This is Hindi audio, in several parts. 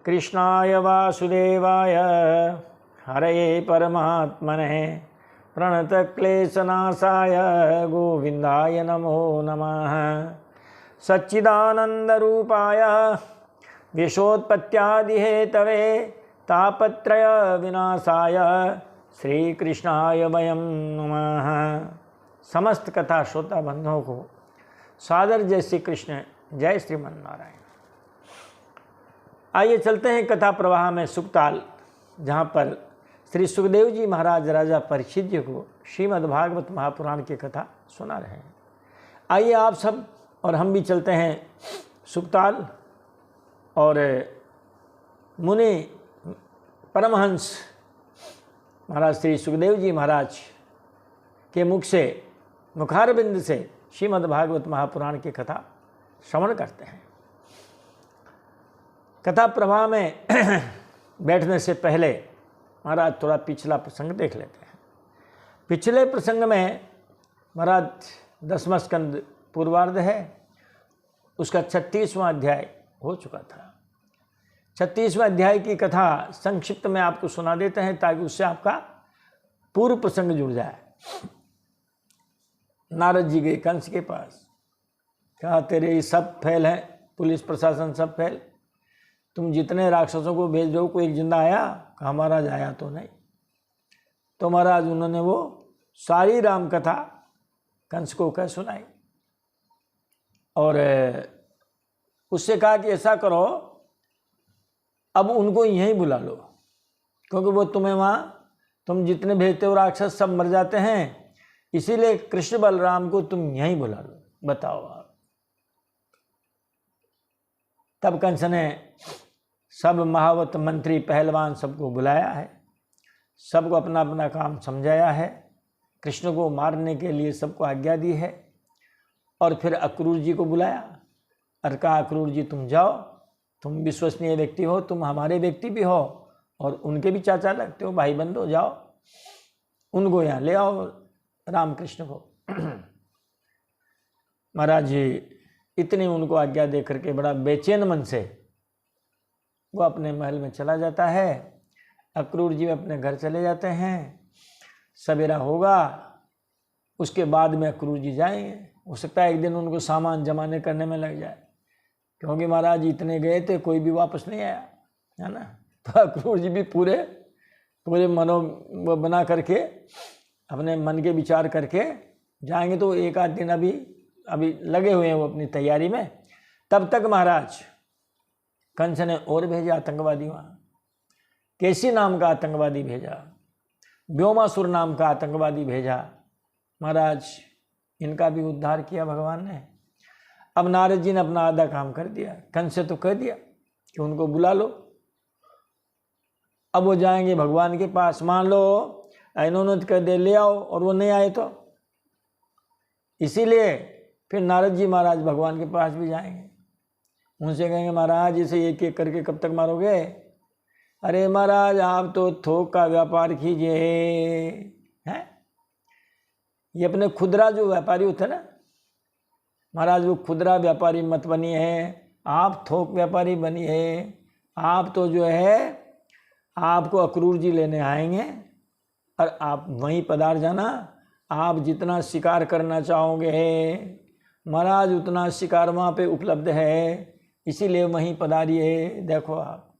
कृष्णाय वासुदेवाय हरये परमात्मने प्रणतक्लेशनाशाय गोविन्दाय नमो नमः। सच्चिदानन्दरूपाय विश्वोत्पत्त्यादिहेतवे तापत्रय विनाशाय श्रीकृष्णाय वयं नमः। समस्त कथा श्रोता बंधुओं को सादर जय श्री कृष्ण, जय श्रीमन नारायण। आइए चलते हैं कथा प्रवाह में सुखताल, जहाँ पर श्री सुखदेव जी महाराज राजा परीक्षित जी को श्रीमद् भागवत महापुराण की कथा सुना रहे हैं। आइए आप सब और हम भी चलते हैं सुखताल और मुनि परमहंस महाराज श्री सुखदेव जी महाराज के मुख से मुखारबिंद से श्रीमद् भागवत महापुराण की कथा श्रवण करते हैं। कथा प्रवाह में बैठने से पहले महाराज थोड़ा पिछला प्रसंग देख लेते हैं। पिछले प्रसंग में महाराज 10वां स्कंद पूर्वार्ध है, उसका 36वां अध्याय हो चुका था। 36वें अध्याय की कथा संक्षिप्त में आपको सुना देते हैं ताकि उससे आपका पूर्व प्रसंग जुड़ जाए। नारद जी गए कंस के पास, कहा तेरे ये सब फेल है, पुलिस प्रशासन सब फेल, तुम जितने राक्षसों को भेज रहे हो कोई एक जिंदा आया? कहा महाराज आया तो नहीं। तो महाराज उन्होंने वो सारी राम कथा कंस को कह सुनाई और उससे कहा कि ऐसा करो, अब उनको यहीं बुला लो, क्योंकि वो तुम्हें वहाँ तुम जितने भेजते हो राक्षस सब मर जाते हैं, इसीलिए कृष्ण बलराम को तुम यहीं बुला लो। बताओ आप। तब कंस ने सब महावत मंत्री पहलवान सबको बुलाया है, सबको अपना अपना काम समझाया है, कृष्ण को मारने के लिए सबको आज्ञा दी है और फिर अक्रूर जी को बुलाया और कहा अक्रूर जी तुम जाओ, तुम विश्वसनीय व्यक्ति हो, तुम हमारे व्यक्ति भी हो और उनके भी चाचा लगते हो, भाई बंधु, जाओ उनको यहाँ ले आओ रामकृष्ण को। महाराज जी इतनी उनको आज्ञा दे करके बड़ा बेचैन मन से वो अपने महल में चला जाता है। अक्रूर जी अपने घर चले जाते हैं। सवेरा होगा, उसके बाद में अक्रूर जी जाएंगे। हो सकता है एक दिन उनको सामान जमाने करने में लग जाए, क्योंकि महाराज इतने गए थे कोई भी वापस नहीं आया, है ना। तो अक्रूर जी भी पूरे मनो बना करके अपने मन के विचार करके जाएंगे। तो एक आध दिन अभी लगे हुए हैं वो अपनी तैयारी में। तब तक महाराज कंस ने और भेजा आतंकवादी, वहाँ केसी नाम का आतंकवादी भेजा, व्योमासुर नाम का आतंकवादी भेजा। महाराज इनका भी उद्धार किया भगवान ने। अब नारद जी ने अपना आधा काम कर दिया। कंस से तो कह दिया कि उनको बुला लो, अब वो जाएंगे भगवान के पास। मान लो इन्होंने कह दे ले आओ और वो नहीं आए तो इसीलिए फिर नारद जी महाराज भगवान के पास भी जाएंगे। उनसे कहेंगे महाराज इसे एक एक करके कब तक मारोगे? अरे महाराज आप तो थोक का व्यापार कीजिए, हैं? ये अपने खुदरा जो व्यापारी होते हैं ना महाराज, वो खुदरा व्यापारी मत बनिए, आप थोक व्यापारी बनिए। आप तो जो है आपको अक्रूर जी लेने आएंगे और आप वहीं पधार जाना। आप जितना शिकार करना चाहोगे महाराज उतना शिकार वहाँ पे उपलब्ध है, इसीलिए वहीं पधारिए। देखो आप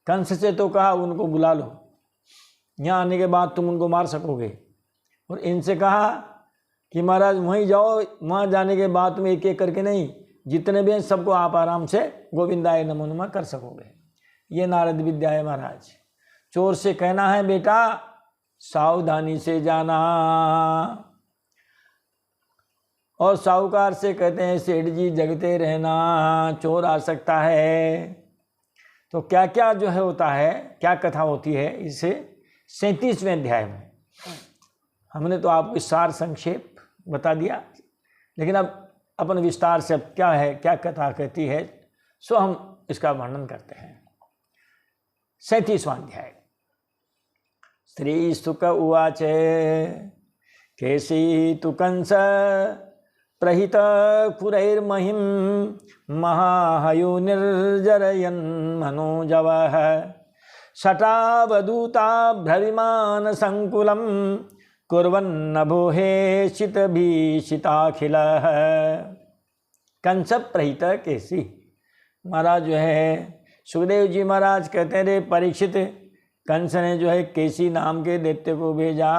कंस से तो कहा उनको बुला लो, यहाँ आने के बाद तुम उनको मार सकोगे, और इनसे कहा कि महाराज वहीं जाओ, वहाँ जाने के बाद तुम एक एक करके नहीं, जितने भी हैं सबको आप आराम से गोविंदाय नमो नमः कर सकोगे। ये नारद विद्या है महाराज। चोर से कहना है बेटा सावधानी से जाना, और साहूकार से कहते हैं सेठ जी जगते रहना, चोर आ सकता है। तो क्या क्या जो है होता है, क्या कथा होती है इसे 37वें अध्याय में। हमने तो आपको सार संक्षेप बता दिया, लेकिन अब अपन विस्तार से अब क्या है, क्या कथा कहती है, सो हम इसका वर्णन करते हैं। 37वां अध्याय। श्री शुक उवाच केसी तु कंस प्रहित खुरैर्महिं महाहयो निर्जरयन् मनोजवः शटावधूताभ्रविमान संकुलं कुर्वन्नभोहे शितभीषिताखिलः। कंस प्रहित केसी। महाराज जो है सुखदेव जी महाराज कहते रे परीक्षित, कंस ने जो है केसी नाम के दैत्य को भेजा।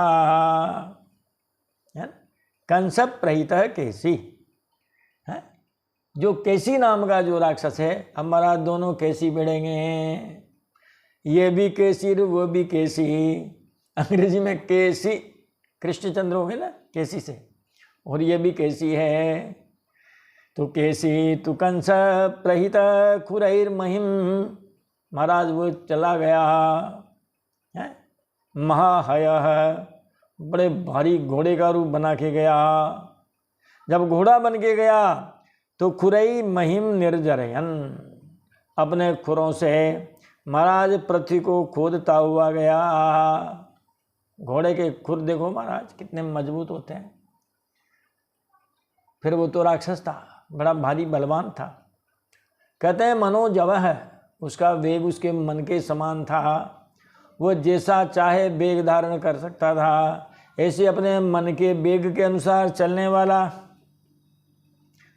कंस प्रहित केसी है, जो केसी नाम का जो राक्षस है। अब महाराज दोनों केसी भिड़ेंगे, ये भी केसी वो भी केसी। अंग्रेजी में केसी कृष्णचंद्र हो गए ना केसी से, और ये भी केसी है। तो केसी तु कंस प्रहित खुरैर्महिं, महाराज वो चला गया है महाहयः, बड़े भारी घोड़े का रूप बना के गया। जब घोड़ा बन के गया तो खुरई महिम निर्जरयन, अपने खुरों से महाराज पृथ्वी को खोदता हुआ गया। घोड़े के खुर देखो महाराज कितने मजबूत होते हैं। फिर वो तो राक्षस था, बड़ा भारी बलवान था। कहते हैं मनोजवः, उसका वेग उसके मन के समान था। वो जैसा चाहे वेग धारण कर सकता था। ऐसे अपने मन के वेग के अनुसार चलने वाला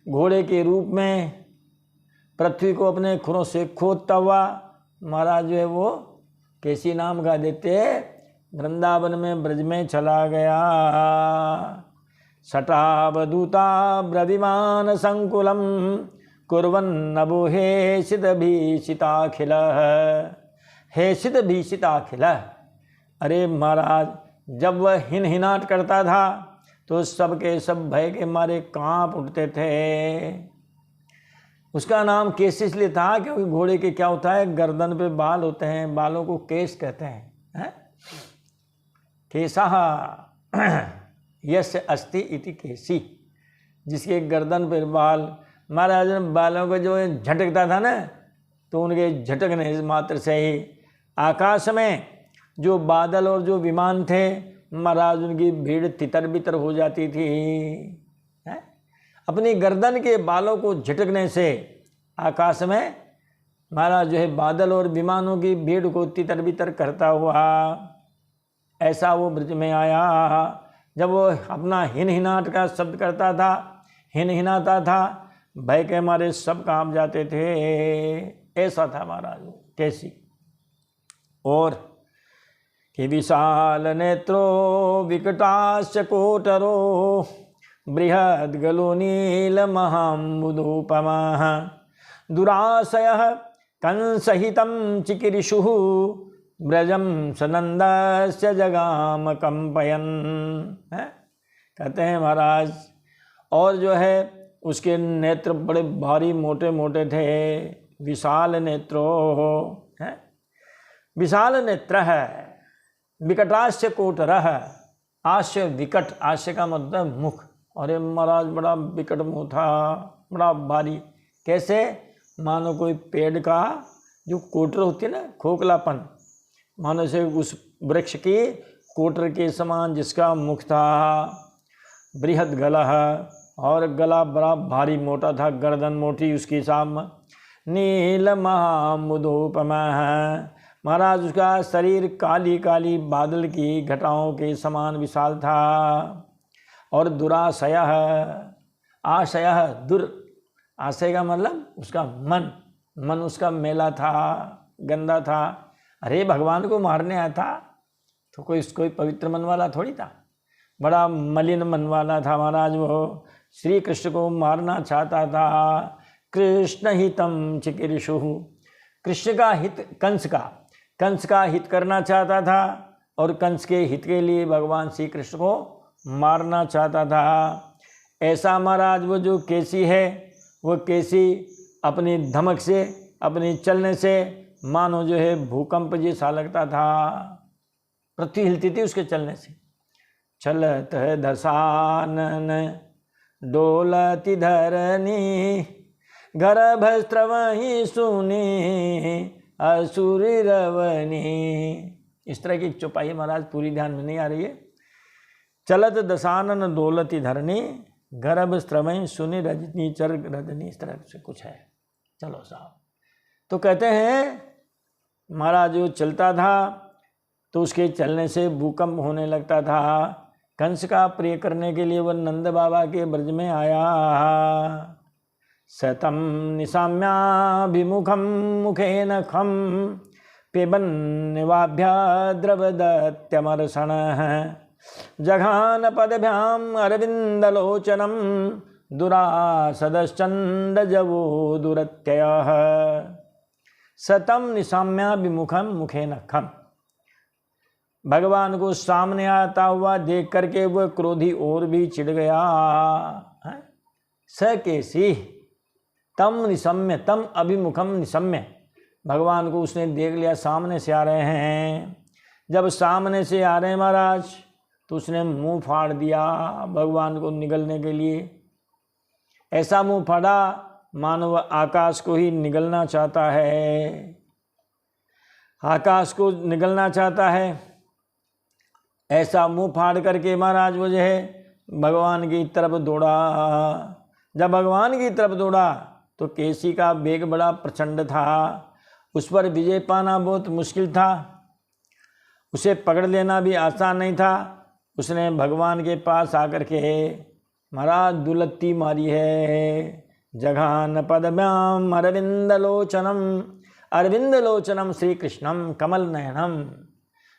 घोड़े के रूप में पृथ्वी को अपने खुरों से खोदता हुआ महाराज जो है वो केसी नाम का दैत्य वृंदावन में ब्रज में चला गया। शटावधूता ब्रविमान संकुलम कुर्वन्नभोहे शितभीषिताखिलः। हे शितभीषिताखिलः, अरे महाराज जब वह हिनहिनाट करता था तो सबके सब भय के मारे कांप उठते थे। उसका नाम केस इसलिए था क्योंकि घोड़े के क्या होता है, गर्दन पे बाल होते हैं, बालों को केस कहते हैं। केसः यस्य अस्ति इति केसी, जिसके गर्दन पर बाल। महाराज ने बालों को जो झटकता था ना, तो उनके झटकने मात्र से ही आकाश में जो बादल और जो विमान थे, महाराज उनकी भीड़ तितर बितर हो जाती थी। अपनी गर्दन के बालों को झटकने से आकाश में महाराज जो है बादल और विमानों की भीड़ को तितर बितर करता हुआ ऐसा वो ब्रज में आया। जब वो अपना हिनहिनाट का शब्द करता था, हिनहिनाता था, भय के मारे सब कांप जाते थे। ऐसा था महाराज कैसी। और कि विशाल नेत्रो विकटाश्च कोटरो बृहद्गलो नीलमहाम्बुधूपमः दुराशयः कंसहितं चिकीर्षुः ब्रजम सनंदस्य जगाम कंपयन। कहते हैं महाराज, और जो है उसके नेत्र बड़े भारी मोटे मोटे थे। विशाल नेत्रो है, विशाल नेत्र है। विकटाश्य कोटरः, आश्य विकट, आश्य का मतलब मुख। अरे महाराज बड़ा विकट मुँह था, बड़ा भारी। कैसे, मानो कोई पेड़ का जो कोटर होती है ना, खोखलापन, मानो से उस वृक्ष की कोटर के समान जिसका मुख था। बृहद गला, और गला बड़ा भारी मोटा था, गर्दन मोटी उसकी साम। नील महामुदोपमः, महाराज उसका शरीर काली काली बादल की घटाओं के समान विशाल था। और दुराशयः, आशयः दुर, आशय का मतलब उसका मन, मन उसका मेला था, गंदा था। अरे भगवान को मारने आया था तो कोई पवित्र मन वाला थोड़ी था, बड़ा मलिन मन वाला था महाराज। वो श्री कृष्ण को मारना चाहता था। कृष्ण हितम चिकीर्षुः, कृष्ण का हित, कंस का हित करना चाहता था, और कंस के हित के लिए भगवान श्री कृष्ण को मारना चाहता था। ऐसा महाराज वो जो केसी है, वो केसी अपनी धमक से, अपनी चलने से मानो जो है भूकंप जैसा लगता था। पृथ्वी हिलती थी उसके चलने से। चलत दशानन डोलती धरनी, गर्भस्त्रवहि सुनी असुर रवनी। इस तरह की चौपाई महाराज पूरी ध्यान में नहीं आ रही है। चलत दशानन डोलती धरनी, गर्भ स्त्रवं सुनि रजनी चर रजनी, इस तरह से कुछ है। चलो साहब, तो कहते हैं महाराज जो चलता था तो उसके चलने से भूकंप होने लगता था। कंस का प्रिय करने के लिए वह नंद बाबा के ब्रज में आया। सतम निशाम्याभिमुखम मुखेन खम पिबन्निवाभ्याद्रवदत्यमर्षण जघान पदभ्याम अरविंदलोचनम दुरासदश्चंडजवो दुरत्ययः। सतम निशाम्याभिमुखम मुखेन खम, भगवान को सामने आता हुआ देख करके वह क्रोधी और भी चिढ़ गया। स केसी तम निशम्य, तम अभिमुखम निशम्य, भगवान को उसने देख लिया सामने से आ रहे हैं। जब सामने से आ रहे हैं महाराज तो उसने मुंह फाड़ दिया भगवान को निगलने के लिए। ऐसा मुंह फाड़ा मानो वह आकाश को ही निगलना चाहता है, आकाश को निगलना चाहता है। ऐसा मुंह फाड़ करके महाराज वो जो है भगवान की तरफ दौड़ा। जब भगवान की तरफ दौड़ा तो केसी का वेग बड़ा प्रचंड था, उस पर विजय पाना बहुत मुश्किल था, उसे पकड़ लेना भी आसान नहीं था। उसने भगवान के पास आकर के महाराज दुलत्ती मारी है। जघान पदम्याम अरविंदलोचनम, अरविंदलोचनम श्री कृष्णम कमल नयनम,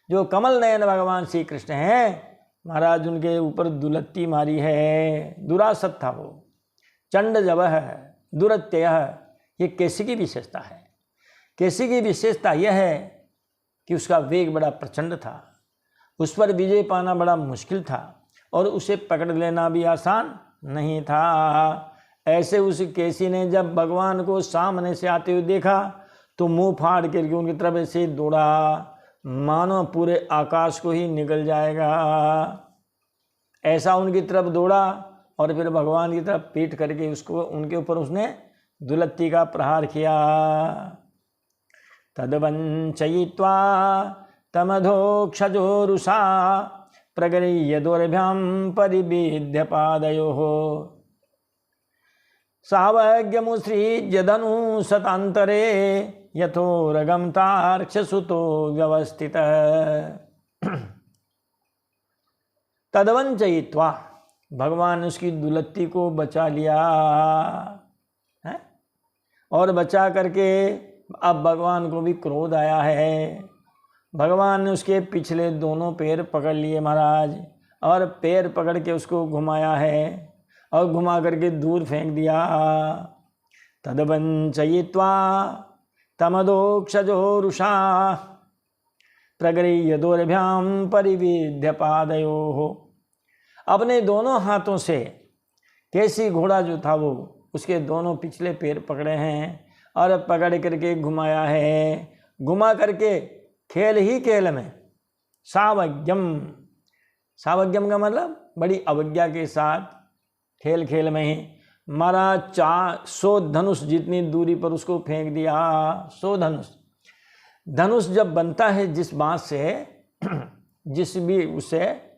जो कमल नयन भगवान श्री कृष्ण हैं महाराज उनके ऊपर दुलत्ती मारी है। दुरासत था वो, चंड जब है, दुरत्यय, ये केसी की विशेषता है। केसी की विशेषता यह है कि उसका वेग बड़ा प्रचंड था, उस पर विजय पाना बड़ा मुश्किल था और उसे पकड़ लेना भी आसान नहीं था। ऐसे उस केसी ने जब भगवान को सामने से आते हुए देखा तो मुंह फाड़ करके उनकी तरफ ऐसे दौड़ा मानो पूरे आकाश को ही निगल जाएगा। ऐसा उनकी तरफ दौड़ा और फिर भगवान की तरफ पीट करके उसको उनके ऊपर उसने दुलत्ती का प्रहार किया। तद्वंचयित्वा तमधोक्षजोरुषा प्रगृह्य दोर्भ्यां परिविद्य पादयोः सावज्ञमुसृज्य धनुषतान्तरे यथोरगं तार्क्ष्यसुतो व्यवस्थितः। तद्वंचयित्वा, भगवान ने उसकी दुलत्ती को बचा लिया है, और बचा करके अब भगवान को भी क्रोध आया है। भगवान ने उसके पिछले दोनों पैर पकड़ लिए महाराज, और पैर पकड़ के उसको घुमाया है और घुमा करके दूर फेंक दिया। तद्वंचयित्वा तमदोक्षजोरुषा प्रगृह्य दोर्भ्यां परिविद्य पादयोः, अपने दोनों हाथों से केसी घोड़ा जो था वो उसके दोनों पिछले पैर पकड़े हैं और पकड़ करके घुमाया है। घुमा करके खेल ही खेल में सावज्ञम, सावज्ञम का मतलब बड़ी अवज्ञा के साथ खेल खेल में ही मारा 400 धनुष जितनी दूरी पर उसको फेंक दिया। 100 धनुष, धनुष जब बनता है जिस बांस से, जिस भी उससे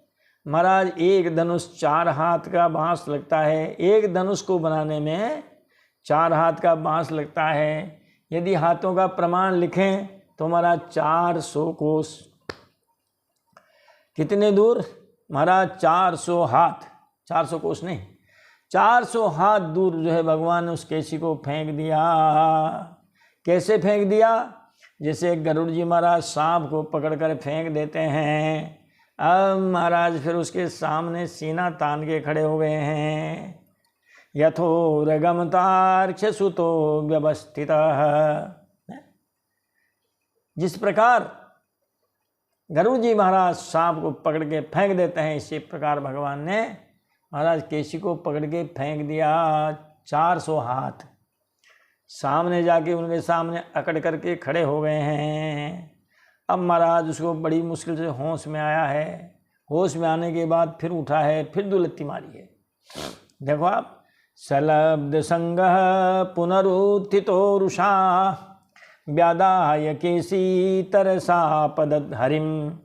महाराज एक धनुष 4 हाथ का बांस लगता है। एक धनुष को बनाने में 4 हाथ का बांस लगता है। यदि हाथों का प्रमाण लिखें तो महाराज 400 कोस, कितने दूर महाराज 400 हाथ, 400 कोस नहीं 400 हाथ दूर जो है भगवान ने उस केसी को फेंक दिया। कैसे फेंक दिया? जैसे गरुड़ जी महाराज सांप को पकड़कर फेंक देते हैं। अब महाराज फिर उसके सामने सीना तान के खड़े हो गए हैं। यथोरगम तार्क्ष्यसुतो व्यवस्थितः, जिस प्रकार गरुड़ जी महाराज सांप को पकड़ के फेंक देते हैं, इसी प्रकार भगवान ने महाराज केसी को पकड़ के फेंक दिया। 400 हाथ सामने जाके उनके सामने अकड़ करके खड़े हो गए हैं। अब महाराज उसको बड़ी मुश्किल से होश में आया है। होश में आने के बाद फिर उठा है, फिर दुलत्ती मारी है। देखो आप, सलब्ध संगः पुनरुत्थितो रुषा व्यादाय केसी तरसा पदहरिम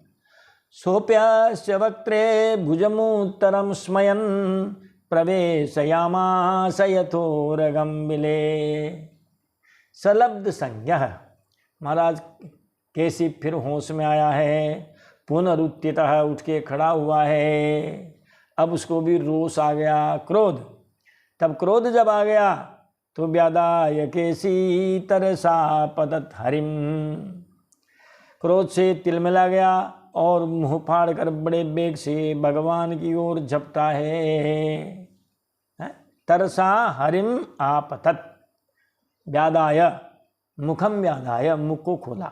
सोप्यस्य वक्त्रे भुजमुत्तरं स्मयन् प्रवेशयामास यथोरगम बिले। सलब्ध संज्ञः, महाराज केसी फिर होश में आया है। पुनरुत्थितः, उठ के खड़ा हुआ है। अब उसको भी रोष आ गया, क्रोध। तब क्रोध जब आ गया तो व्यादाय केसी तरसा पतत हरिम, क्रोध से तिलमिला गया और मुंह फाड़ कर बड़े बेग से भगवान की ओर झपटा है। तरसा हरिम आपतत, व्यादाय मुखम व्यादाय, मुख को खोला।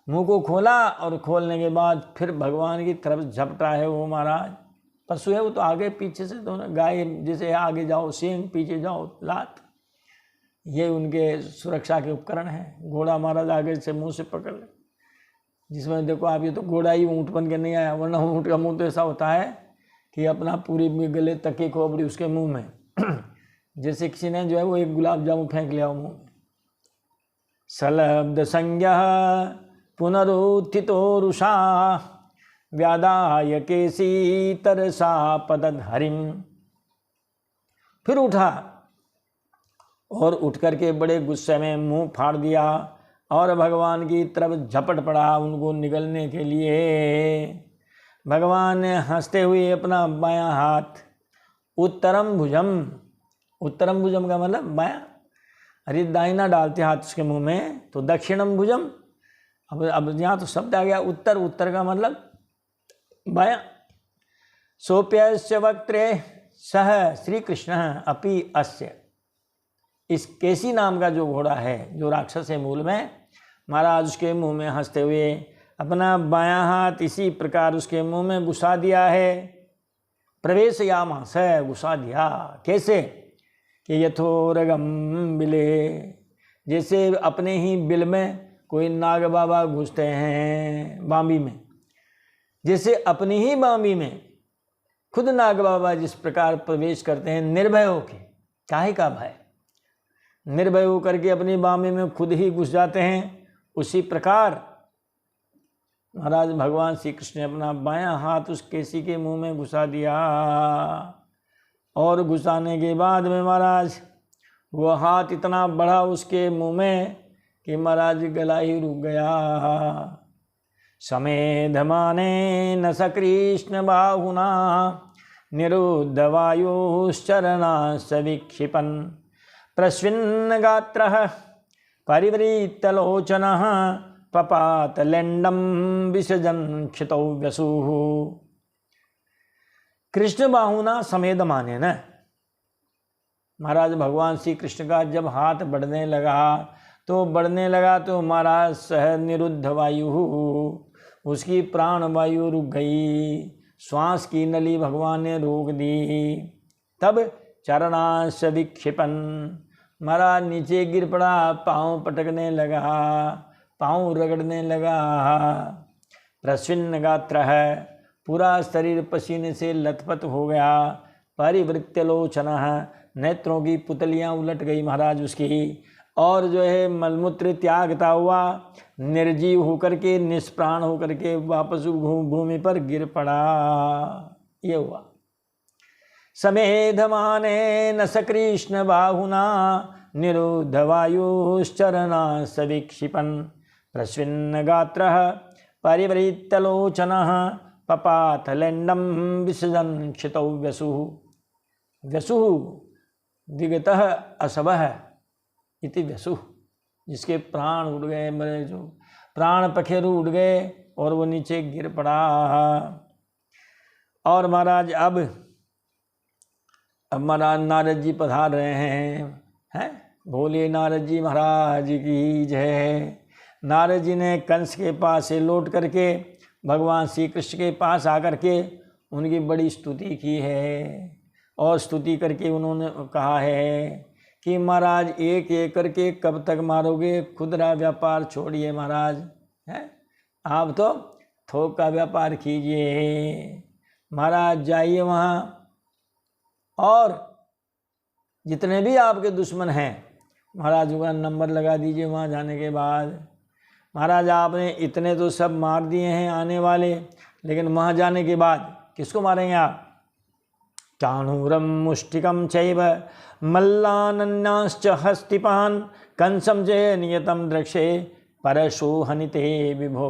मुंह को खोला और खोलने के बाद फिर भगवान की तरफ झपटा है वो महाराज। पशु है वो तो आगे पीछे से, दोनों गाय जैसे आगे जाओ सींग, पीछे जाओ लात, ये उनके सुरक्षा के उपकरण हैं। घोड़ा महाराज आगे से मुंह से पकड़ ले, जिसमें देखो आप, ये तो घोड़ा ही ऊँट बन के नहीं आया, वरना ऊँट का मुंह तो ऐसा होता है कि अपना पूरी गले तक की खोपड़ी उसके मुंह में जैसे किसी ने जो है वो एक गुलाब जामुन फेंक लिया मुंह में। सलब्ध संज्ञा पुनरुत्थितो रुषा, व्यादाय केसी तरसा पतत हरिम। फिर उठा और उठ करके बड़े गुस्से में मुंह फाड़ दिया और भगवान की तरफ झपट पड़ा उनको निगलने के लिए। भगवान ने हंसते हुए अपना बायां हाथ उत्तरम भुजम, उत्तरम भुजम का मतलब बायां, अरे दाहिना डालते हाथ उसके मुंह में तो दक्षिणम भुजम। अब यहाँ तो शब्द आ गया उत्तर, उत्तर का मतलब बायां। सोप्यस्य वक्त्रे सह श्री कृष्ण अपि अस्य, इस केसी नाम का जो घोड़ा है, जो राक्षस है मूल में, महाराज उसके मुंह में हंसते हुए अपना बायां हाथ इसी प्रकार उसके मुंह में घुसा दिया है। प्रवेशयामास, घुसा दिया। कैसे कि यथोरगम बिले, जैसे अपने ही बिल में कोई नाग बाबा घुसते हैं बांबी में, जैसे अपनी ही बांबी में खुद नाग बाबा जिस प्रकार प्रवेश करते हैं निर्भय होके, काहे का भय, निर्भय होकर के अपनी बांबी में खुद ही घुस जाते हैं, उसी प्रकार महाराज भगवान श्री कृष्ण ने अपना बायां हाथ उस केसी के मुंह में घुसा दिया। और घुसाने के बाद में महाराज वो हाथ इतना बढ़ा उसके मुंह में कि महाराज गला ही रुक गया। समेधमाने न स कृष्ण बाहुना निरुद्ध वायुश्चरणा सविक्षिपन्, प्रस्विन्न गात्रः परिवृत्तलोचनः पपात लेंडम विसर्जन क्षितौ व्यसुः। कृष्ण बाहुना समेधमाने न, महाराज भगवान श्री कृष्ण का जब हाथ बढ़ने लगा तो महाराज सह निरुद्ध वायु, उसकी प्राण वायु रुक गई, श्वास की नली भगवान ने रोक दी। तब चरणांश विक्षिपन, महाराज नीचे गिर पड़ा, पाँव पटकने लगा, पाँव रगड़ने लगा। प्रस्विन्न गात्र है, पूरा शरीर पसीने से लथपथ हो गया। परिवृत्य लोचन, नेत्रों की पुतलियाँ उलट गई महाराज उसकी, और जो है मलमूत्र त्यागता हुआ निर्जीव होकर के, निष्प्राण होकर के वापस भूमि पर गिर पड़ा। ये हुआ। समेधमाने न स कृष्ण बाहुना निरुद्ध वायुश्चरणा सविक्षिपन्, प्रस्विन्न गात्रः परिवृत्य लोचनः पपात लेंडम विसर्जन क्षितौ व्यसुः। व्यसुः विगतः असवः इति व्यसुः, जिसके प्राण उड़ गए, मेरे जो प्राण पखेरु उड़ गए और वो नीचे गिर पड़ा। और महाराज अब महाराज नारद जी पधार रहे हैं। बोलिए नारद जी महाराज की जय। नारद जी ने कंस के पास से लौट करके भगवान श्री कृष्ण के पास आकर के उनकी बड़ी स्तुति की है, और स्तुति करके उन्होंने कहा है कि महाराज एक एक करके कब तक मारोगे, खुदरा व्यापार छोड़िए महाराज, हैं आप तो थोक का व्यापार कीजिए। महाराज जाइए वहाँ, और जितने भी आपके दुश्मन हैं महाराज का नंबर लगा दीजिए वहाँ जाने के बाद। महाराज आपने इतने तो सब मार दिए हैं आने वाले, लेकिन वहाँ जाने के बाद किसको मारेंगे आप? चाणूरम मुष्टिकम चैव मल्लानन्याश्च हस्तिपान कंसम जय नियतम द्रक्षे परशो हनिते विभो।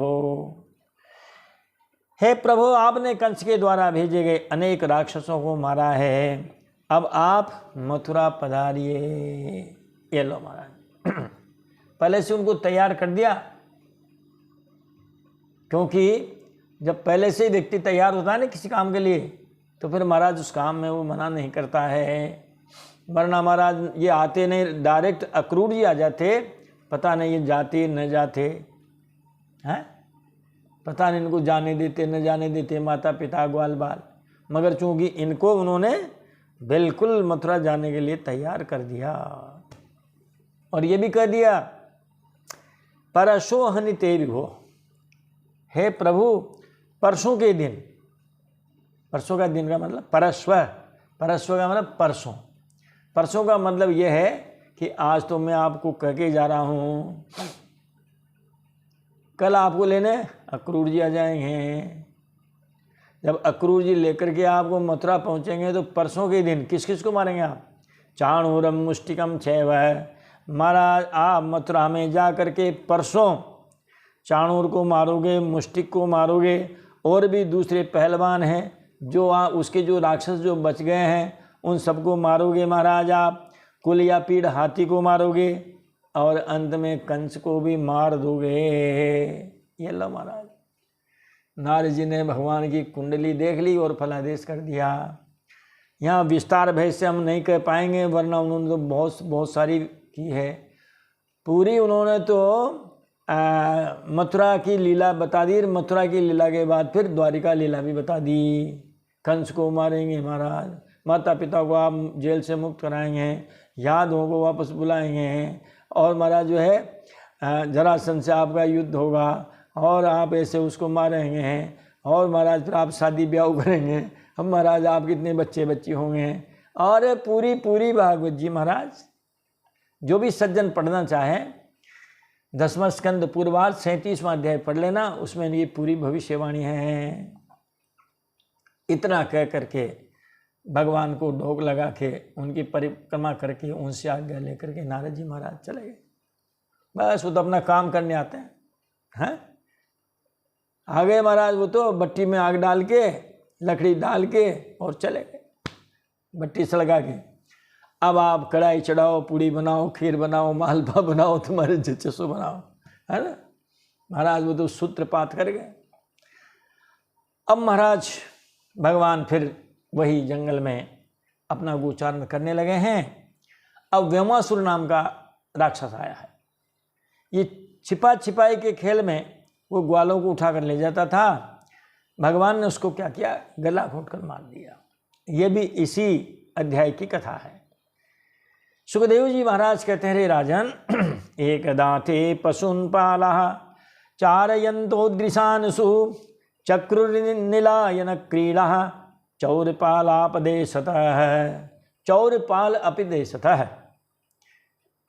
हे प्रभु, आपने कंस के द्वारा भेजे गए अनेक राक्षसों को मारा है, अब आप मथुरा पधारिए। ये लो महाराज, पहले से उनको तैयार कर दिया, क्योंकि जब पहले से ही व्यक्ति तैयार होता है ना किसी काम के लिए, तो फिर महाराज उस काम में वो मना नहीं करता है। वरना महाराज ये आते नहीं, डायरेक्ट अक्रूर जी आ जाते, पता नहीं ये जाते न जाते हैं, पता नहीं इनको जाने देते न जाने देते माता पिता ग्वाल बाल, मगर चूंकि इनको उन्होंने बिल्कुल मथुरा जाने के लिए तैयार कर दिया। और ये भी कह दिया परशो हनिते विभो, हे प्रभु परसों के दिन, परसों का दिन का मतलब परस्व, परस्व का मतलब परसों, परसों का मतलब यह है कि आज तो मैं आपको कह के जा रहा हूँ, कल आपको लेने अक्रूर जी आ जाएंगे। जब अक्रूर जी लेकर के आपको मथुरा पहुँचेंगे तो परसों के दिन किस किस को मारेंगे आप? चाणूरम मुष्टिकम छैव, महाराज आप मथुरा में जा कर के परसों चाणूर को मारोगे, मुष्टिक को मारोगे, और भी दूसरे पहलवान हैं जो उसके जो राक्षस जो बच गए हैं उन सबको मारोगे महाराज आप, कुल या पीड़ हाथी को मारोगे, और अंत में कंस को भी मार दोगे। ये लो महाराज, नारद जी ने भगवान की कुंडली देख ली और फलादेश कर दिया। यहाँ विस्तार भय से हम नहीं कह पाएंगे, वरना उन्होंने तो बहुत सारी की है, पूरी उन्होंने तो मथुरा की लीला बता दी। मथुरा की लीला के बाद फिर द्वारिका लीला भी बता दी। कंस को मारेंगे महाराज, माता पिता को आप जेल से मुक्त कराएंगे, यादवों को वापस बुलाएंगे, और महाराज जो है जरासंध से आपका युद्ध होगा, और आप ऐसे उसको मारेंगे, और महाराज फिर आप शादी ब्याह करेंगे, अब महाराज आप कितने बच्चे बच्ची होंगे, और पूरी भागवत जी महाराज। जो भी सज्जन पढ़ना चाहे 10वां स्कंद पूर्वार्ध 37वां अध्याय पढ़ लेना, उसमें ये पूरी भविष्यवाणी है। इतना कह करके भगवान को ढोक लगा के उनकी परिक्रमा करके उनसे आज्ञा लेकर के नारद जी महाराज चले गए। बस वो तो अपना काम करने आते हैं। आ गए महाराज, वो तो भट्टी में आग डाल के लकड़ी डाल के और चले गए, भट्टी सलगा के। अब आप कढ़ाई चढ़ाओ, पूड़ी बनाओ, खीर बनाओ, मालपा बनाओ, तुम्हारे जचसो बनाओ, है ना महाराज। वो तो सूत्रपात कर गए। अब महाराज भगवान फिर वही जंगल में अपना गोचारण करने लगे हैं। अब व्योमासुर नाम का राक्षस आया है। ये छिपा छिपाई के खेल में वो ग्वालों को उठा कर ले जाता था। भगवान ने उसको क्या किया, गला घोट कर मार दिया। ये भी इसी अध्याय की कथा है। सुखदेव जी महाराज कहते हैं, रे राजन, एक दाते पशुन पाला चारयंतोदृशानसु चक्रुर्निलायन क्रीड़ा चौरपालापदेशतः। चौरपाल अपदेशतः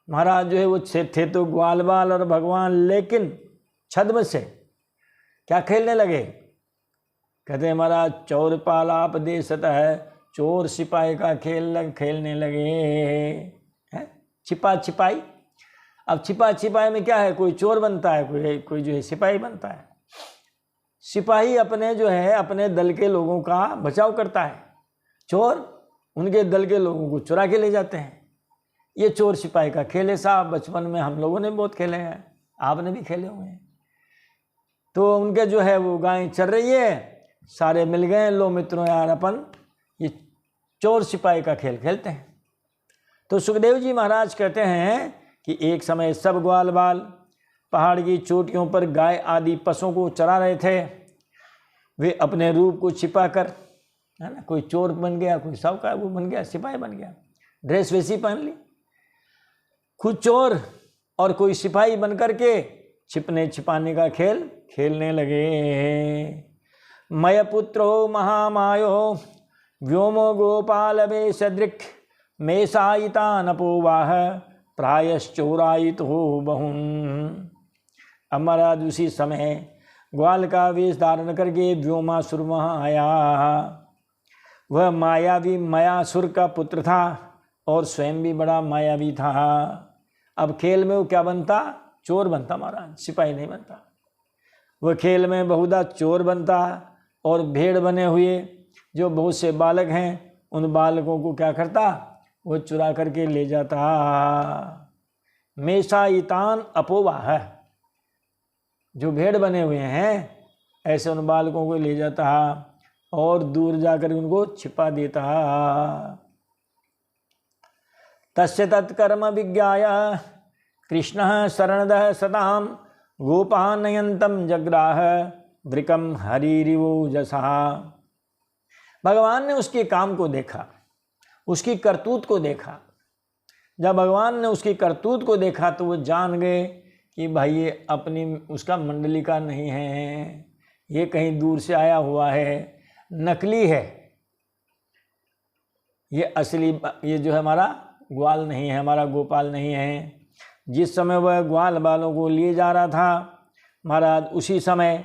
महाराज जो है वो थे तो ग्वाल बाल और भगवान, लेकिन छद्म से क्या खेलने लगे? कहते हैं महाराज चौरपालापदेशतः, चोर सिपाही का खेल खेलने लगे हैं। छिपा छिपाई। अब छिपा छिपाई में क्या है, कोई चोर बनता है, कोई जो है सिपाही बनता है। सिपाही अपने जो है अपने दल के लोगों का बचाव करता है, चोर उनके दल के लोगों को चुरा के ले जाते हैं। ये चोर सिपाही का खेल है साहब। बचपन में हम लोगों ने बहुत खेले हैं, आपने भी खेले हुए हैं। तो उनके जो है वो गाय चल रही है, सारे मिल गए, लो मित्रों यार अपन ये चोर सिपाही का खेल खेलते हैं। तो सुखदेव जी महाराज कहते हैं कि एक समय सब ग्वाल बाल पहाड़ की चोटियों पर गाय आदि पशुओं को चरा रहे थे। वे अपने रूप को छिपा कर, है ना, कोई चोर बन गया, कोई साहूकार वो बन गया, सिपाही बन गया, ड्रेस वैसी पहन ली, खुद चोर और कोई सिपाही बन कर के छिपने छिपाने का खेल खेलने लगे। मय पुत्रो महामायो व्योमो गोपाल वेशदृक् मेषायिता नपोवाह प्रायश्चोरायित हो बहुन। महाराज उसी समय ग्वाल का वेश धारण करके व्योमासुर वहाँ आया। वह मायावी मायासुर का पुत्र था और स्वयं भी बड़ा मायावी था। अब खेल में वो क्या बनता? चोर बनता महाराज, सिपाही नहीं बनता। वह खेल में बहुधा चोर बनता और भेड़ बने हुए जो बहुत से बालक हैं उन बालकों को क्या करता? वो चुरा करके ले जाता। मेषाइतान अपोवाह, जो भेड़ बने हुए हैं ऐसे उन बालकों को ले जाता और दूर जाकर उनको छिपा देता। तस्य तत्कर्म विज्ञाय कृष्णः शरणदः सतां गोपानयन्तं जग्राह वृकं हरिरिवोजसा। भगवान ने उसके काम को देखा, उसकी करतूत को देखा। जब भगवान ने उसकी करतूत को देखा तो वो जान गए कि भाई ये अपनी उसका मंडली का नहीं है, ये कहीं दूर से आया हुआ है, नकली है, ये असली, ये जो है हमारा ग्वाल नहीं है, हमारा गोपाल नहीं है। जिस समय वह ग्वाल बालों को लिए जा रहा था महाराज, उसी समय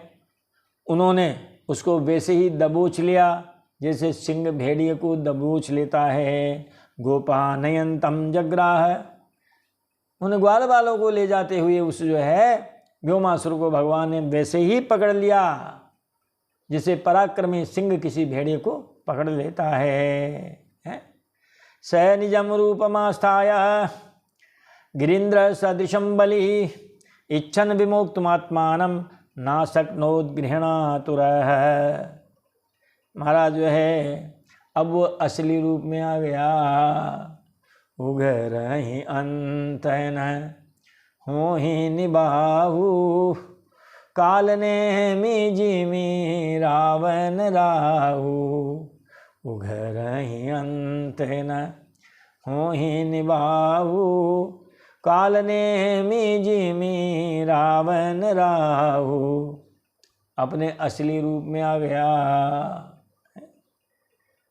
उन्होंने उसको वैसे ही दबोच लिया जैसे सिंह भेड़िए को दबोच लेता है। गोपानयन्तम जग्राह, उन ग्वाल बालों को ले जाते हुए उस जो है व्योमासुर को भगवान ने वैसे ही पकड़ लिया जिसे पराक्रमी सिंह किसी भेड़िए को पकड़ लेता है। स निजम रूपमास्थाय गिरीन्द्र सदृशं बलि इच्छन विमोक्तुमात्मानं ना शक्नोद्गृह्णातुरः। महाराज जो है अब वो असली रूप में आ गया। उगरहि अंत न हो ही निबाहु काल ने मिजिमी रावण राहु। उगरहि अंत न हो ही निबाहु काल ने मिजिमी रावण राहु। अपने असली रूप में आ गया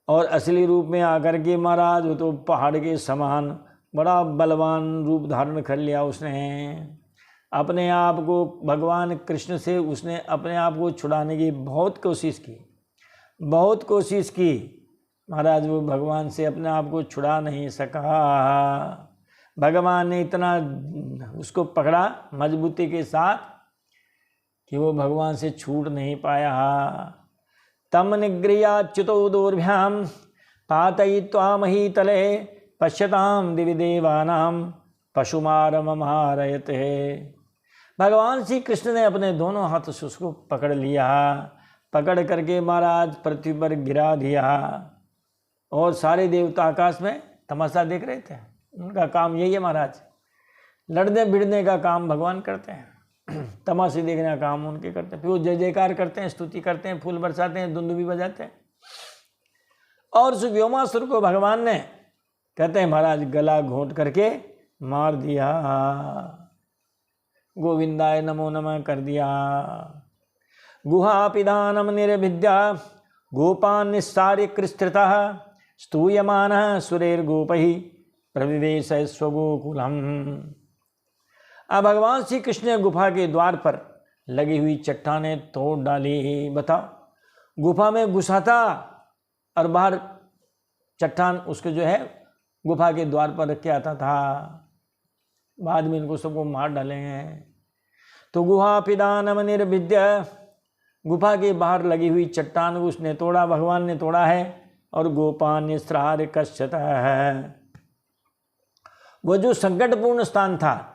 और असली रूप में आकर के महाराज वो तो पहाड़ के समान बड़ा बलवान रूप धारण कर लिया उसने। अपने आप को भगवान कृष्ण से उसने अपने आप को छुड़ाने की बहुत कोशिश की, बहुत कोशिश की महाराज। वो भगवान से अपने आप को छुड़ा नहीं सका। भगवान ने इतना उसको पकड़ा मजबूती के साथ कि वो भगवान से छूट नहीं पाया। तम निगृह्याच्युतौ दोर्भ्यां पातयित्वा महीतले पश्यतां दिवि देवानां पशुमारममारयते। भगवान श्री कृष्ण ने अपने दोनों हाथों से उसको पकड़ लिया, पकड़ करके महाराज पृथ्वी पर गिरा दिया और सारे देवता आकाश में तमाशा देख रहे थे। उनका काम यही है महाराज, लड़ने भिड़ने का काम भगवान करते हैं, तमाशे देखने का काम उनके करते हैं। फिर वो जय जयकार करते हैं, स्तुति करते हैं, फूल बरसाते हैं, दुंदुभी बजाते हैं। और उस व्योमासुर को भगवान ने कहते हैं महाराज गला घोंट करके मार दिया, गोविंदाय नमो नमः कर दिया। गुहापिदानम निर्भिद्या गोपान निस्सार्य कृष्णतः स्तूयमानः सुरेर्गोपैः प्रविवेश स्वगोकुलम। अब भगवान श्री कृष्ण ने गुफा के द्वार पर लगी हुई चट्टानें तोड़ डाली। बताओ, गुफा में घुसा था और बाहर चट्टान उसके जो है गुफा के द्वार पर रख के आता था। बाद में इनको सबको मार डालेंगे। तो गुहा पिदानम निर्भिद्य, गुफा के बाहर लगी हुई चट्टान को उसने तोड़ा, भगवान ने तोड़ा है। और गोपान निस्रार कश्यत है, वो जो संकटपूर्ण स्थान था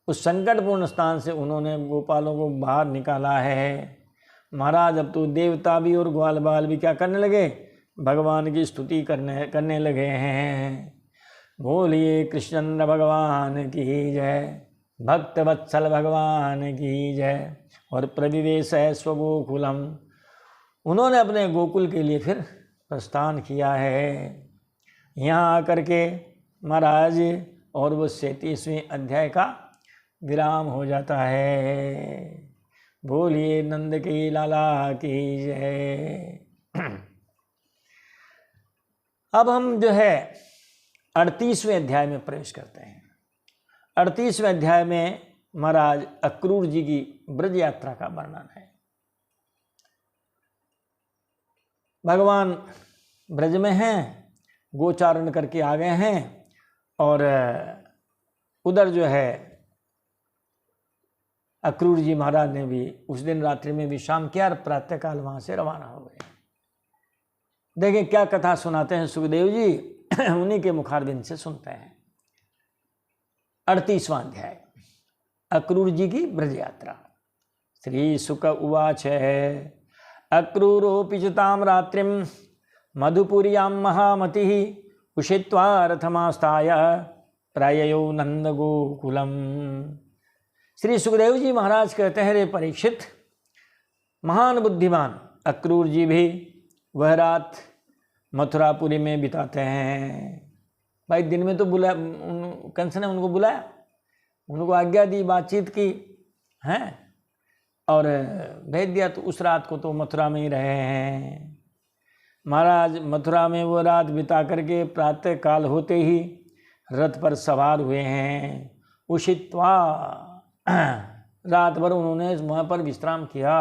उस संकटपूर्ण स्थान से उन्होंने गोपालों को बाहर निकाला है। महाराज अब तो देवता भी और ग्वाल बाल भी क्या करने लगे? भगवान की स्तुति करने लगे हैं। बोलिए कृष्ण भगवान की जय, भक्त वत्सल भगवान की जय। और प्रविवेश है स्वगोकुलम, उन्होंने अपने गोकुल के लिए फिर प्रस्थान किया है। यहाँ आकर के महाराज और वो 37वें अध्याय का विराम हो जाता है। बोलिए नंद की लाला की जय। अब हम जो है 38वें अध्याय में प्रवेश करते हैं। 38वें अध्याय में महाराज अक्रूर जी की ब्रज यात्रा का वर्णन है। भगवान ब्रज में हैं, गोचारण करके आ गए हैं और उधर जो है अक्रूर जी महाराज ने भी उस दिन रात्रि में विश्राम किया और प्रातःकाल वहां से रवाना हो गए। देखिए क्या कथा सुनाते हैं सुखदेव जी, उन्हीं के मुखारबिंद से सुनते हैं। 38वां अध्याय, अक्रूर जी की ब्रज यात्रा। श्री सुक उवाच अक्रूरोऽपि च तां रात्रिं मधुपुर्यां महामतिः उषित्वा रथमास्ताय प्राययो नंदगोकुलम। श्री सुखदेव जी महाराज कहते हैं, रे परीक्षित, महान बुद्धिमान अक्रूर जी भी वह रात मथुरापुरी में बिताते हैं। भाई दिन में तो बुलाया, कंस ने उनको बुलाया, उनको आज्ञा दी, बातचीत की हैं और भेज दिया, तो उस रात को तो मथुरा में ही रहे हैं। महाराज मथुरा में वो रात बिता करके प्रातः काल होते ही रथ पर सवार हुए हैं। उषित्वा, रात भर उन्होंने वहाँ पर विश्राम किया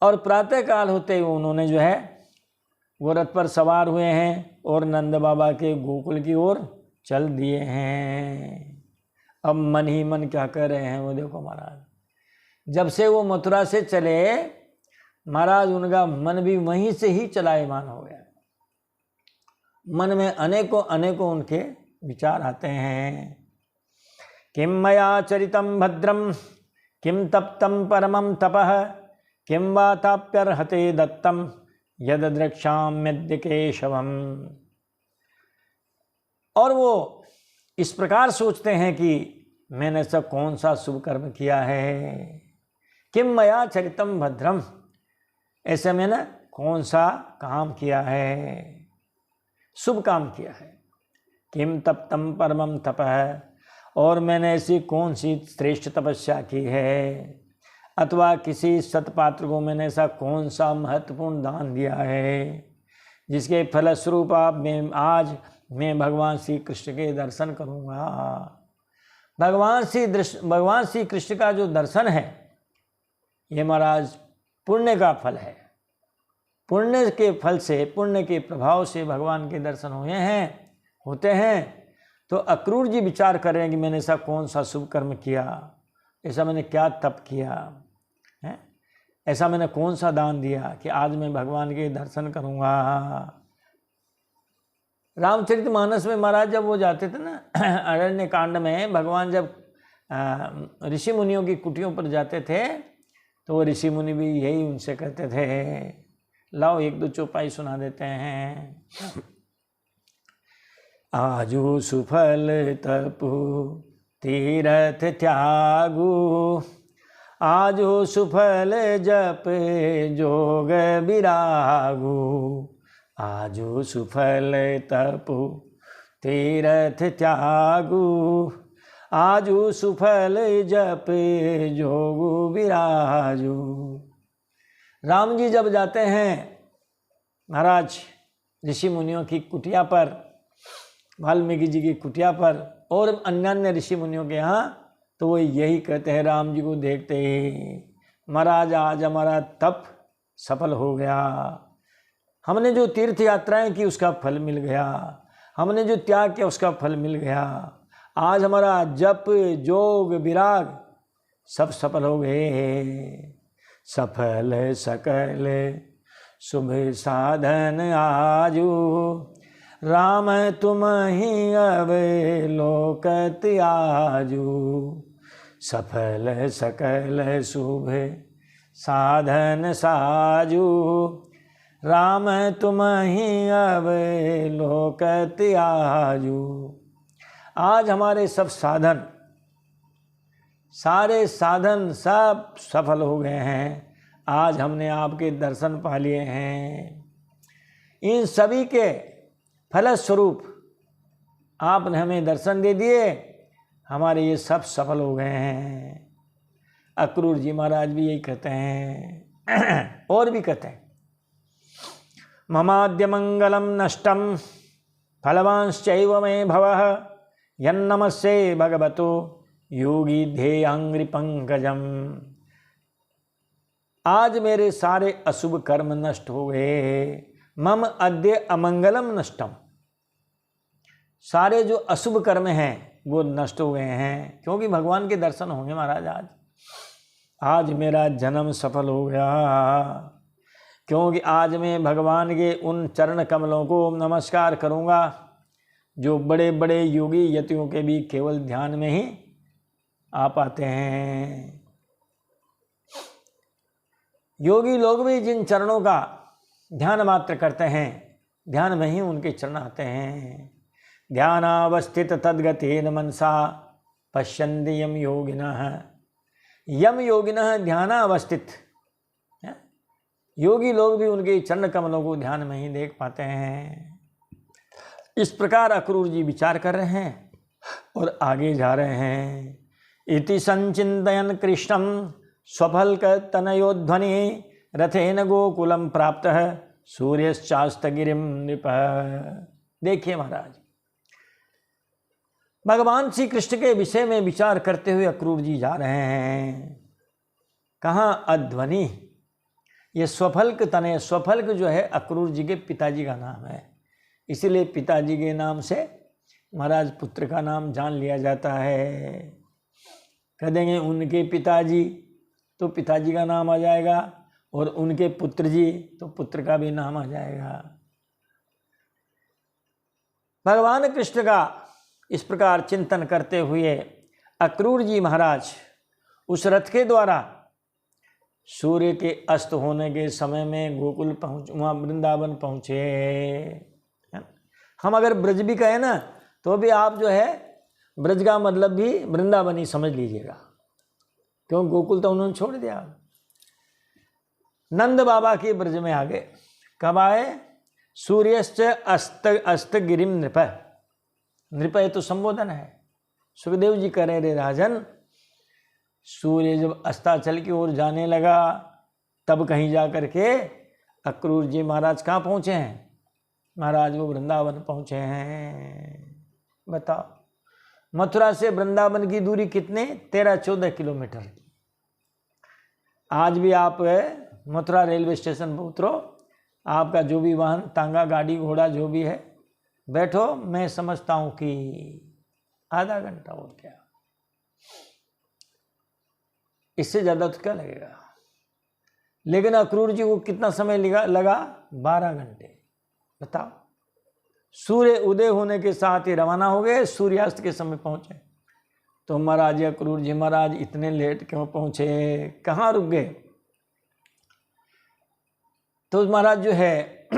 और प्रातः काल होते ही उन्होंने जो है वो रथ पर सवार हुए हैं और नंद बाबा के गोकुल की ओर चल दिए हैं। अब मन ही मन क्या कर रहे हैं वो देखो महाराज, जब से वो मथुरा से चले महाराज उनका मन भी वहीं से ही चलायमान हो गया। मन में अनेकों अनेकों उनके विचार आते हैं। किं मया चरितं भद्रं किं तप्तं परमं तपः किं वा ताप्यर्हते दत्तं यद द्रक्ष्याम्यद्य केशवम्। और वो इस प्रकार सोचते हैं कि मैंने ऐसा कौन सा शुभ कर्म किया है। किं मया चरितं भद्रम, ऐसे मैंने कौन सा काम किया है, शुभ काम किया है। किम तप्तं परमं तपः, और मैंने ऐसी कौन सी श्रेष्ठ तपस्या की है, अथवा किसी सतपात्र को मैंने ऐसा कौन सा महत्वपूर्ण दान दिया है जिसके फलस्वरूप आज मैं भगवान श्री कृष्ण के दर्शन करूँगा। भगवान श्री कृष्ण का जो दर्शन है ये महाराज पुण्य का फल है। पुण्य के फल से, पुण्य के प्रभाव से भगवान के दर्शन होते हैं। तो अक्रूर जी विचार कर रहे हैं कि मैंने ऐसा कौन सा शुभ कर्म किया, ऐसा मैंने क्या तप किया है, ऐसा मैंने कौन सा दान दिया कि आज मैं भगवान के दर्शन करूँगा। रामचरितमानस में महाराज जब वो जाते थे ना अरण्य कांड में, भगवान जब ऋषि मुनियों की कुटियों पर जाते थे तो वो ऋषि मुनि भी यही उनसे कहते थे। लाओ एक दो चौपाई सुना देते हैं। आजू सुफल तपु तीरथ त्यागु, आजू सुफल जप जोग विरागु, आजू सुफल तपु तीरथ त्यागु, आजू सुफल जप जोगु विराजु। राम जी जब जाते हैं महाराज ऋषि मुनियों की कुटिया पर, वाल्मीकि जी की कुटिया पर और अन्य ऋषि मुनियों के यहाँ, तो वो यही कहते हैं राम जी को देखते ही, महाराज आज हमारा तप सफल हो गया, हमने जो तीर्थ यात्राएं की उसका फल मिल गया, हमने जो त्याग किया उसका फल मिल गया, आज हमारा जप जोग विराग सब सफल हो गए। सफल सकल शुभ साधन आजू, राम तुम ही अवलोकत आजू। सफल सकल शुभ साधन साजू, राम तुम ही अवलोकत आजू। आज हमारे सब साधन, सारे साधन सब सफल हो गए हैं। आज हमने आपके दर्शन पा लिए हैं। इन सभी के फलस्वरूप आपने हमें दर्शन दे दिए, हमारे ये सब सफल हो गए हैं। अक्रूर जी महाराज भी यही कहते हैं और भी कहते हैं, ममाद्य मंगलम नष्टम फलवांश्चैव मे भवः यन्नमस्ये भगवतो योगी ध्येयांग्रि पंकजम। आज मेरे सारे अशुभ कर्म नष्ट हो गए, मम अद्य अमंगलम नष्टम, सारे जो अशुभ कर्म हैं वो नष्ट हो गए हैं, क्योंकि भगवान के दर्शन होंगे महाराज। आज मेरा जन्म सफल हो गया, क्योंकि आज मैं भगवान के उन चरण कमलों को नमस्कार करूंगा जो बड़े बड़े योगी यतियों के भी केवल ध्यान में ही आ पाते हैं। योगी लोग भी जिन चरणों का ध्यान मात्र करते हैं, ध्यान में ही उनके चरण आते हैं। ध्यानावस्थित तद्गतेन मनसा पश्यन्ति यम योगिनः, यम योगिनः ध्यानावस्थित, योगी लोग भी उनके चरण कमलों को ध्यान में ही देख पाते हैं। इस प्रकार अक्रूर जी विचार कर रहे हैं और आगे जा रहे हैं। इति संचिन्तयन् कृष्णं स्वफल्क तनयोध्वनि रथेन गोकुलम प्राप्त सूर्यश्चास्तगिरिम नृप। देखिए महाराज, भगवान श्री कृष्ण के विषय में विचार करते हुए अक्रूर जी जा रहे हैं। कहाँ? अध्वनि। ये स्वफल्क तनय, स्वफल्क जो है अक्रूर जी के पिताजी का नाम है, इसीलिए पिताजी के नाम से महाराज पुत्र का नाम जान लिया जाता है। कह देंगे उनके पिताजी तो पिताजी का नाम आ जाएगा, और उनके पुत्र जी तो पुत्र का भी नाम आ जाएगा। भगवान कृष्ण का इस प्रकार चिंतन करते हुए अक्रूर जी महाराज उस रथ के द्वारा सूर्य के अस्त होने के समय में गोकुल वहाँ वृंदावन पहुँचे। हम अगर ब्रज भी कहें ना तो भी आप जो है ब्रज का मतलब भी वृंदावन ही समझ लीजिएगा, क्यों गोकुल तो उन्होंने छोड़ दिया। नंद बाबा के ब्रज में आ गए। कब आए? सूर्यश्च अस्त गिरिम नृप। नृप तो संबोधन है। सुखदेव जी कह रहे रे राजन, सूर्य जब अस्ताचल की ओर जाने लगा तब कहीं जा कर के अक्रूर जी महाराज कहाँ पहुँचे हैं? महाराज वो वृंदावन पहुँचे हैं। बताओ, मथुरा से वृंदावन की दूरी कितने? 13-14 किलोमीटर। आज भी आप मथुरा रेलवे स्टेशन पर उतरो, आपका जो भी वाहन, तांगा, गाड़ी, घोड़ा जो भी है, बैठो, मैं समझता हूँ कि आधा घंटा और क्या, इससे ज़्यादा तो क्या लगेगा। लेकिन अक्रूर जी को कितना समय लगा? 12 घंटे। बताओ, सूर्य उदय होने के साथ ही रवाना हो गए, सूर्यास्त के समय पहुंचे। तो महाराज अक्रूर जी महाराज इतने लेट क्यों पहुंचे? कहाँ रुक गए? तो महाराज जो है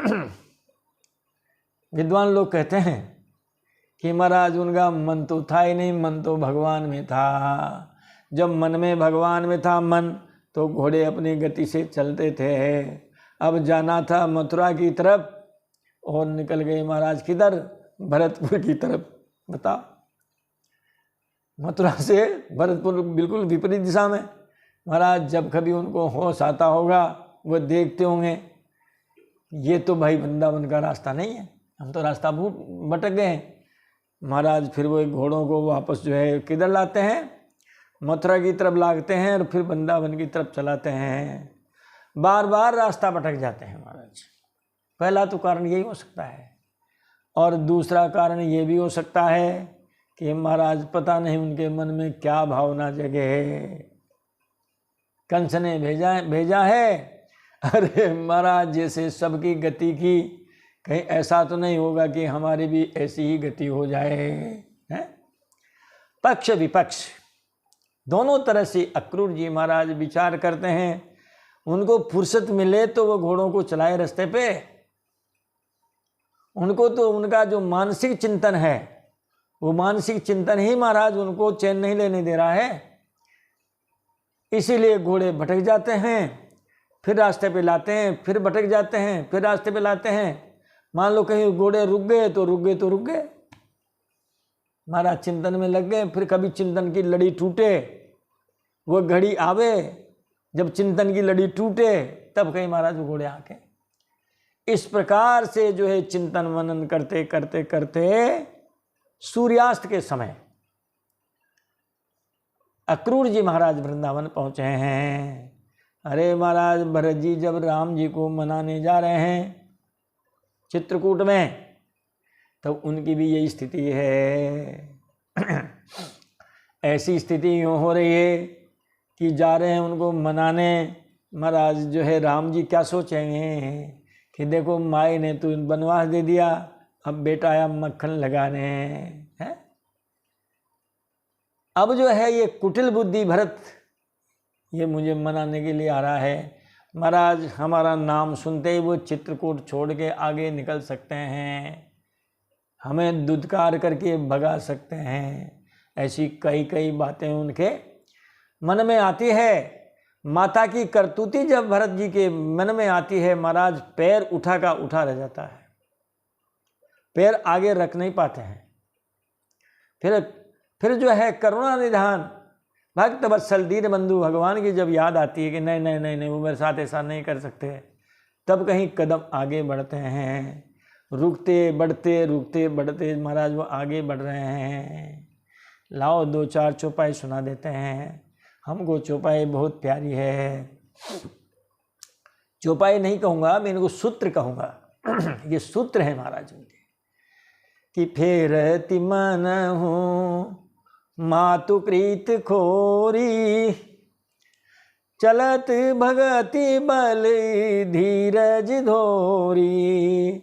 विद्वान लोग कहते हैं कि महाराज उनका मन तो था ही नहीं, मन तो भगवान में था। जब मन में भगवान में था मन, तो घोड़े अपनी गति से चलते थे। अब जाना था मथुरा की तरफ और निकल गए महाराज किधर? भरतपुर की तरफ। बताओ, मथुरा से भरतपुर बिल्कुल विपरीत दिशा में। महाराज जब कभी उनको होश आता होगा वो देखते होंगे ये तो भाई वृंदावन का रास्ता नहीं है, हम तो रास्ता भटक गए हैं। महाराज फिर वो घोड़ों को वापस जो है किधर लाते हैं? मथुरा की तरफ लाते हैं और फिर वृंदावन की तरफ चलाते हैं। बार बार रास्ता भटक जाते हैं महाराज। पहला तो कारण यही हो सकता है, और दूसरा कारण ये भी हो सकता है कि महाराज पता नहीं उनके मन में क्या भावना जगे है। कंस ने भेजा है, अरे महाराज जैसे सबकी गति की, कहीं ऐसा तो नहीं होगा कि हमारी भी ऐसी ही गति हो जाए, है? पक्ष विपक्ष दोनों तरह से अक्रूर जी महाराज विचार करते हैं। उनको फुर्सत मिले तो वो घोड़ों को चलाए रास्ते पे। उनको तो उनका जो मानसिक चिंतन है, वो मानसिक चिंतन ही महाराज उनको चैन नहीं लेने दे रहा है। इसीलिए घोड़े भटक जाते हैं, फिर रास्ते पे लाते हैं, फिर भटक जाते हैं, फिर रास्ते पे लाते हैं। मान लो कहीं घोड़े रुक गए, महाराज चिंतन में लग गए। फिर कभी चिंतन की लड़ी टूटे, वो घड़ी आवे जब चिंतन की लड़ी टूटे, तब कहीं महाराज वो घोड़े आके। इस प्रकार से जो है चिंतन मनन करते करते करते सूर्यास्त के समय अक्रूर जी महाराज वृंदावन पहुंचे हैं। अरे महाराज भरत जी जब राम जी को मनाने जा रहे हैं चित्रकूट में, तो उनकी भी यही स्थिति है। ऐसी स्थिति यूँ हो रही है कि जा रहे हैं उनको मनाने। महाराज जो है राम जी क्या सोचेंगे कि देखो माई ने तो वनवास दे दिया, अब बेटा आया मक्खन लगाने हैं। अब जो है ये कुटिल बुद्धि भरत ये मुझे मनाने के लिए आ रहा है। महाराज हमारा नाम सुनते ही वो चित्रकूट छोड़ के आगे निकल सकते हैं, हमें दुत्कार करके भगा सकते हैं। ऐसी कई कई बातें उनके मन में आती है। माता की करतूती जब भरत जी के मन में आती है, महाराज पैर उठा का उठा रह जाता है, पैर आगे रख नहीं पाते हैं। फिर जो है करुणा निधान भक्त वत्सल दीन बंधु भगवान की जब याद आती है कि नहीं नहीं नहीं नहीं वो मेरे साथ ऐसा नहीं कर सकते, तब कहीं कदम आगे बढ़ते हैं। रुकते बढ़ते महाराज वो आगे बढ़ रहे हैं। लाओ दो चार चौपाई सुना देते हैं। हमको चौपाई बहुत प्यारी है। चौपाई नहीं कहूँगा मैं, इनको सूत्र कहूँगा। ये सूत्र है महाराज उनके कि फेरति मन हूँ मातु प्रीत खोरी, चलत भगति बल धीरज धोरी।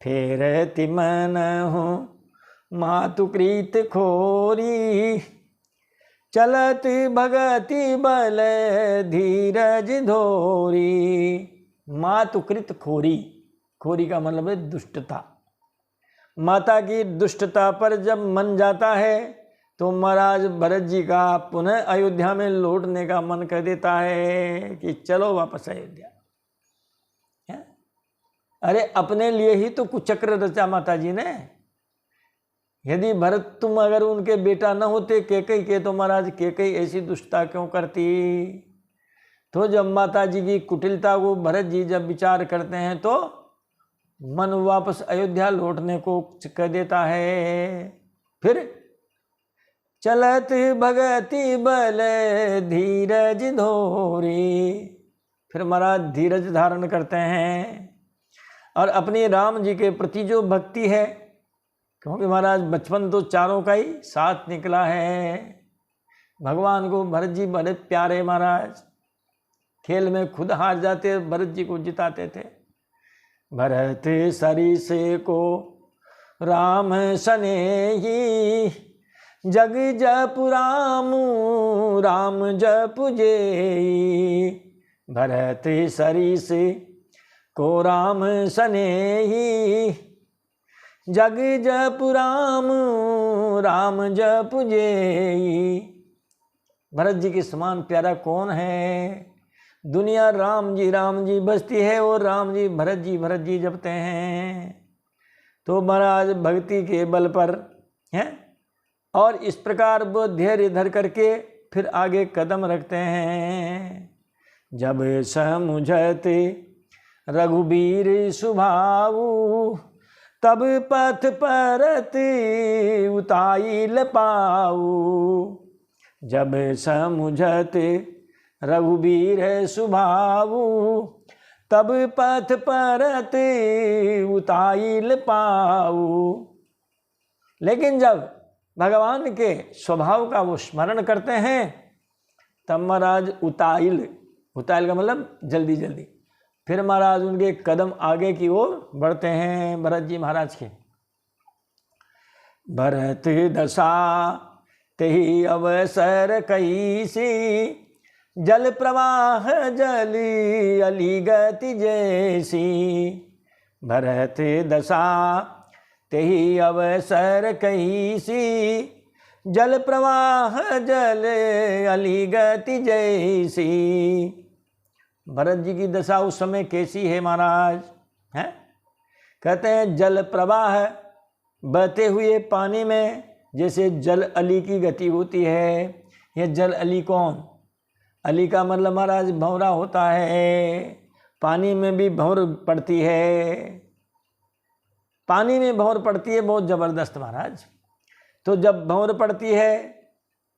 फेरति मन हूँ मातु प्रीत खोरी, चलत भगति बल धीरज धोरी। मातुकृत खोरी, खोरी का मतलब है दुष्टता। माता की दुष्टता पर जब मन जाता है तो महाराज भरत जी का पुनः अयोध्या में लौटने का मन कर देता है कि चलो वापस अयोध्या। अरे अपने लिए ही तो कुचक्र रचा माता जी ने। यदि भरत तुम अगर उनके बेटा न होते कैकेयी के, तो महाराज कैकेयी ऐसी दुष्टता क्यों करती। तो जब माता जी की कुटिलता को भरत जी जब विचार करते हैं तो मन वापस अयोध्या लौटने को कह देता है। फिर चलत भगति बल धीरज धोरी, फिर महाराज धीरज धारण करते हैं और अपने राम जी के प्रति जो भक्ति है, क्योंकि महाराज बचपन तो चारों का ही साथ निकला है। भगवान को भरत जी बड़े प्यारे महाराज, खेल में खुद हार जाते, भरत जी को जिताते थे। भरत सरिस को राम सनेही, जग जप राम राम जप जेई। भरत सरिस को राम सनेही, जग जप राम राम जप जेई। भरत जी के समान प्यारा कौन है। दुनिया राम जी बसती है और राम जी भरत जी जपते हैं। तो महाराज भक्ति के बल पर हैं और इस प्रकार वो धैर्य धर करके फिर आगे कदम रखते हैं। जब समुझत रघुबीर सुभाऊ, तब पथ परत उताइल पाऊ। जब समुझत रघुबीर सुभाऊ, तब पथ परत उताइल पाऊ। लेकिन जब भगवान के स्वभाव का वो स्मरण करते हैं तब महाराज उताइल का मतलब जल्दी जल्दी, फिर महाराज उनके कदम आगे की ओर बढ़ते हैं भरत जी महाराज के। भरत दशा तेहि अवसर कैसी, जल प्रवाह जल अली गति जैसी। भरत दशा तेहि अवसर कैसी, जल प्रवाह जल अली गति जैसी। भरत जी की दशा उस समय कैसी है महाराज हैं? कहते हैं जल प्रवाह, बहते हुए पानी में जैसे जल अली की गति होती है। यह जल अली कौन? अली का मतलब महाराज भंवरा होता है। पानी में भी भंवर पड़ती है, पानी में भंवर पड़ती है बहुत ज़बरदस्त महाराज। तो जब भंवर पड़ती है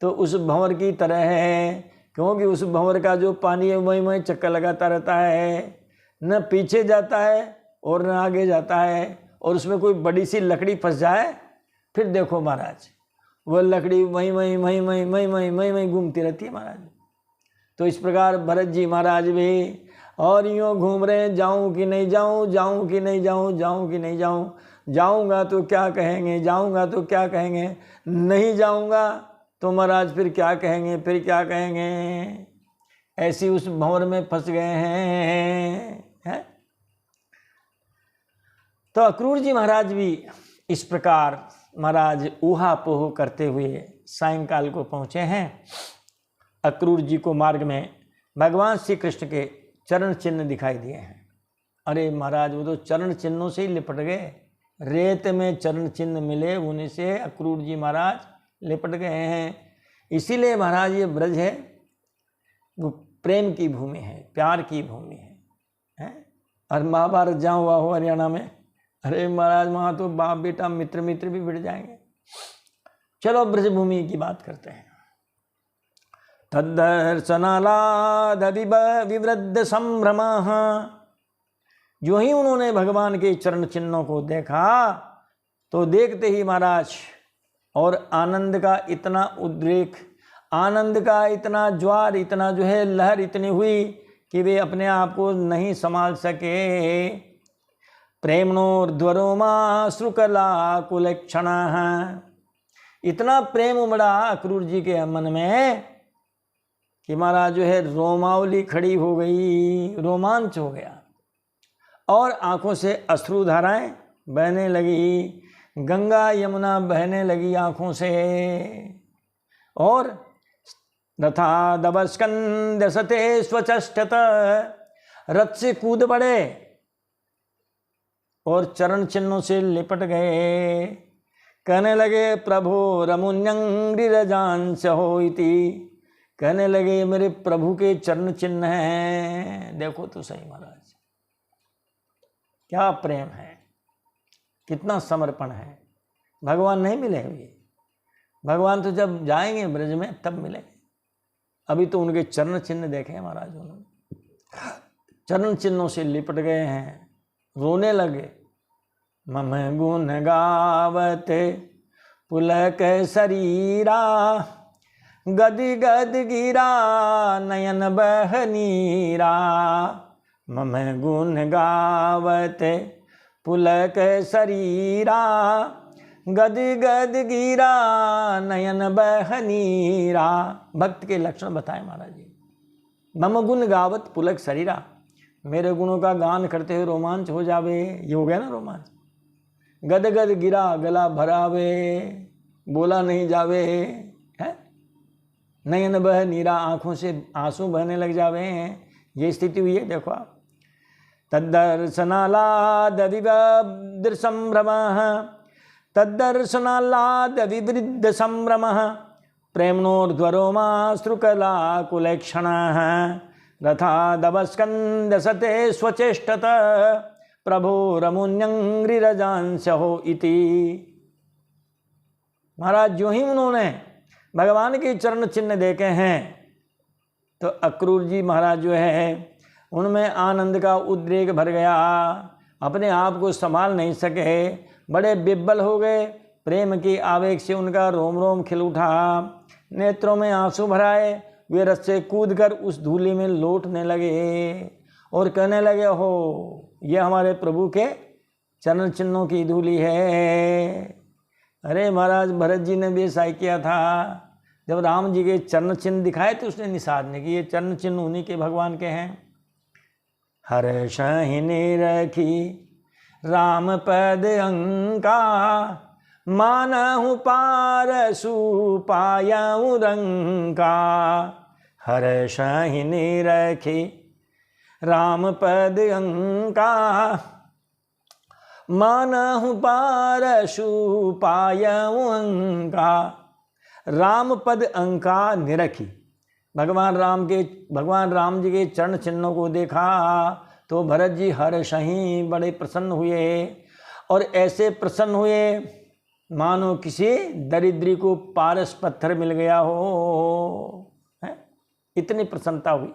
तो उस भंवर की तरह है, क्योंकि उस भंवर का जो पानी है वहीं वहीं चक्कर लगाता रहता है, न पीछे जाता है और न आगे जाता है, और उसमें कोई बड़ी सी लकड़ी फंस जाए, फिर देखो महाराज वो लकड़ी वहीं वहीं वहीं वहीं वहीं वहीं वहीं वहीं घूमती रहती है महाराज। तो इस प्रकार भरत जी महाराज भी और यूँ घूम रहे हैं, जाऊँ कि नहीं जाऊँ, जाऊँ कि नहीं जाऊँ, जाऊँ कि नहीं जाऊँ, जाऊँगा तो क्या कहेंगे, जाऊँगा तो क्या कहेंगे, नहीं जाऊँगा तो महाराज फिर क्या कहेंगे, फिर क्या कहेंगे। ऐसी उस भंवर में फंस गए हैं। तो अक्रूर जी महाराज भी इस प्रकार महाराज ऊहापोह करते हुए सायंकाल को पहुँचे हैं। अक्रूर जी को मार्ग में भगवान श्री कृष्ण के चरण चिन्ह दिखाई दिए हैं। अरे महाराज वो तो चरण चिन्हों से ही लिपट गए, रेत में चरण चिन्ह मिले, उन्हीं से अक्रूर जी महाराज लिपट गए हैं। इसीलिए महाराज ये ब्रज है वो प्रेम की भूमि है, प्यार की भूमि है? और महाभारत जहाँ हुआ हो हरियाणा में, अरे महाराज वहाँ तो बाप बेटा मित्र मित्र भी भिड़ जाएंगे। चलो ब्रजभूमि की बात करते हैं। तद्दर्शनालाद विवृद्ध संभ्रमः, जो ही उन्होंने भगवान के चरण चिन्हों को देखा तो देखते ही महाराज और आनंद का इतना उद्रेक, आनंद का इतना ज्वार, इतना जो है लहर इतनी हुई कि वे अपने आप को नहीं संभाल सके। प्रेमणोर्ध्वरोमा श्रुकला कुलक्षण, इतना प्रेम उमड़ा अक्रूर जी के मन में कि महाराज जो है रोमावली खड़ी हो गई, रोमांच हो गया और आंखों से अश्रुधाराएं बहने लगी, गंगा यमुना बहने लगी आंखों से। और रथा दबस्कंद सते स्वचष्टत, रथ से कूद पड़े और चरण चिन्हों से लिपट गए। कहने लगे प्रभु रमुन्यंगिरजांस होइति, कहने लगे मेरे प्रभु के चरण चिन्ह हैं। देखो तो सही महाराज क्या प्रेम है, कितना समर्पण है। भगवान नहीं मिलेंगे, भगवान तो जब जाएंगे ब्रज में तब मिलेंगे। अभी तो उनके चरण चिन्ह देखे महाराज, उन्होंने चरण चिन्हों से लिपट गए हैं, रोने लगे। मम गुण गावते पुलक शरीरा, गदि गद गिरा नयन बहनीरा। मम गुण गावते पुलक शरीरा, गदि गद गिरा नयन बहनीरा। भक्त के लक्षण बताए महाराज जी। मम गुण गावत पुलक शरीरा, मेरे गुणों का गान करते हुए रोमांच हो जावे, ये हो गया ना रोमांच। गद गद गिरा गला भरावे, बोला नहीं जावे है। नयन बह नीरा, आंखों से आंसू बहने लग जावे, ये स्थिति हुई है। देखो आप तद्दर्शनालाद विवृद्ध संभ्रमः, तद्दर्शनालाद विवृद्ध संभ्रमः। प्रेम्णोर्ध्वरोमा श्रुकला कुलक्षणः, रथा दबस्कंद सते स्वचेष्टत, प्रभो रमुन्यंगिरजांस हो इति। महाराज जो ही उन्होंने भगवान के चरण चिन्ह देखे हैं तो अक्रूर जी महाराज जो है उनमें आनंद का उद्रेक भर गया, अपने आप को संभाल नहीं सके, बड़े बिब्बल हो गए। प्रेम की आवेग से उनका रोम रोम खिल उठा, नेत्रों में आंसू भराए, वे रथ से कूद कर उस धूलि में लौटने लगे और कहने लगे हो ये हमारे प्रभु के चरण चिन्हों की धूलि है। अरे महाराज भरत जी ने भी ऐसा किया था, जब राम जी के चरण चिन्ह दिखाए तो उसने निषाद ने कि ये चरण चिन्ह उन्हीं के भगवान के हैं। हर्ष रखी राम पद अंका, मानहु पारसु पायउ रंका। हर्ष रखी राम पद अंका, मानहु पारसु पायउ अंका। राम पद अंका निरखी, भगवान राम जी के चरण चिन्हों को देखा तो भरत जी हर्षहि बड़े प्रसन्न हुए, और ऐसे प्रसन्न हुए मानो किसी दरिद्री को पारस पत्थर मिल गया हो, है? इतनी प्रसन्नता हुई।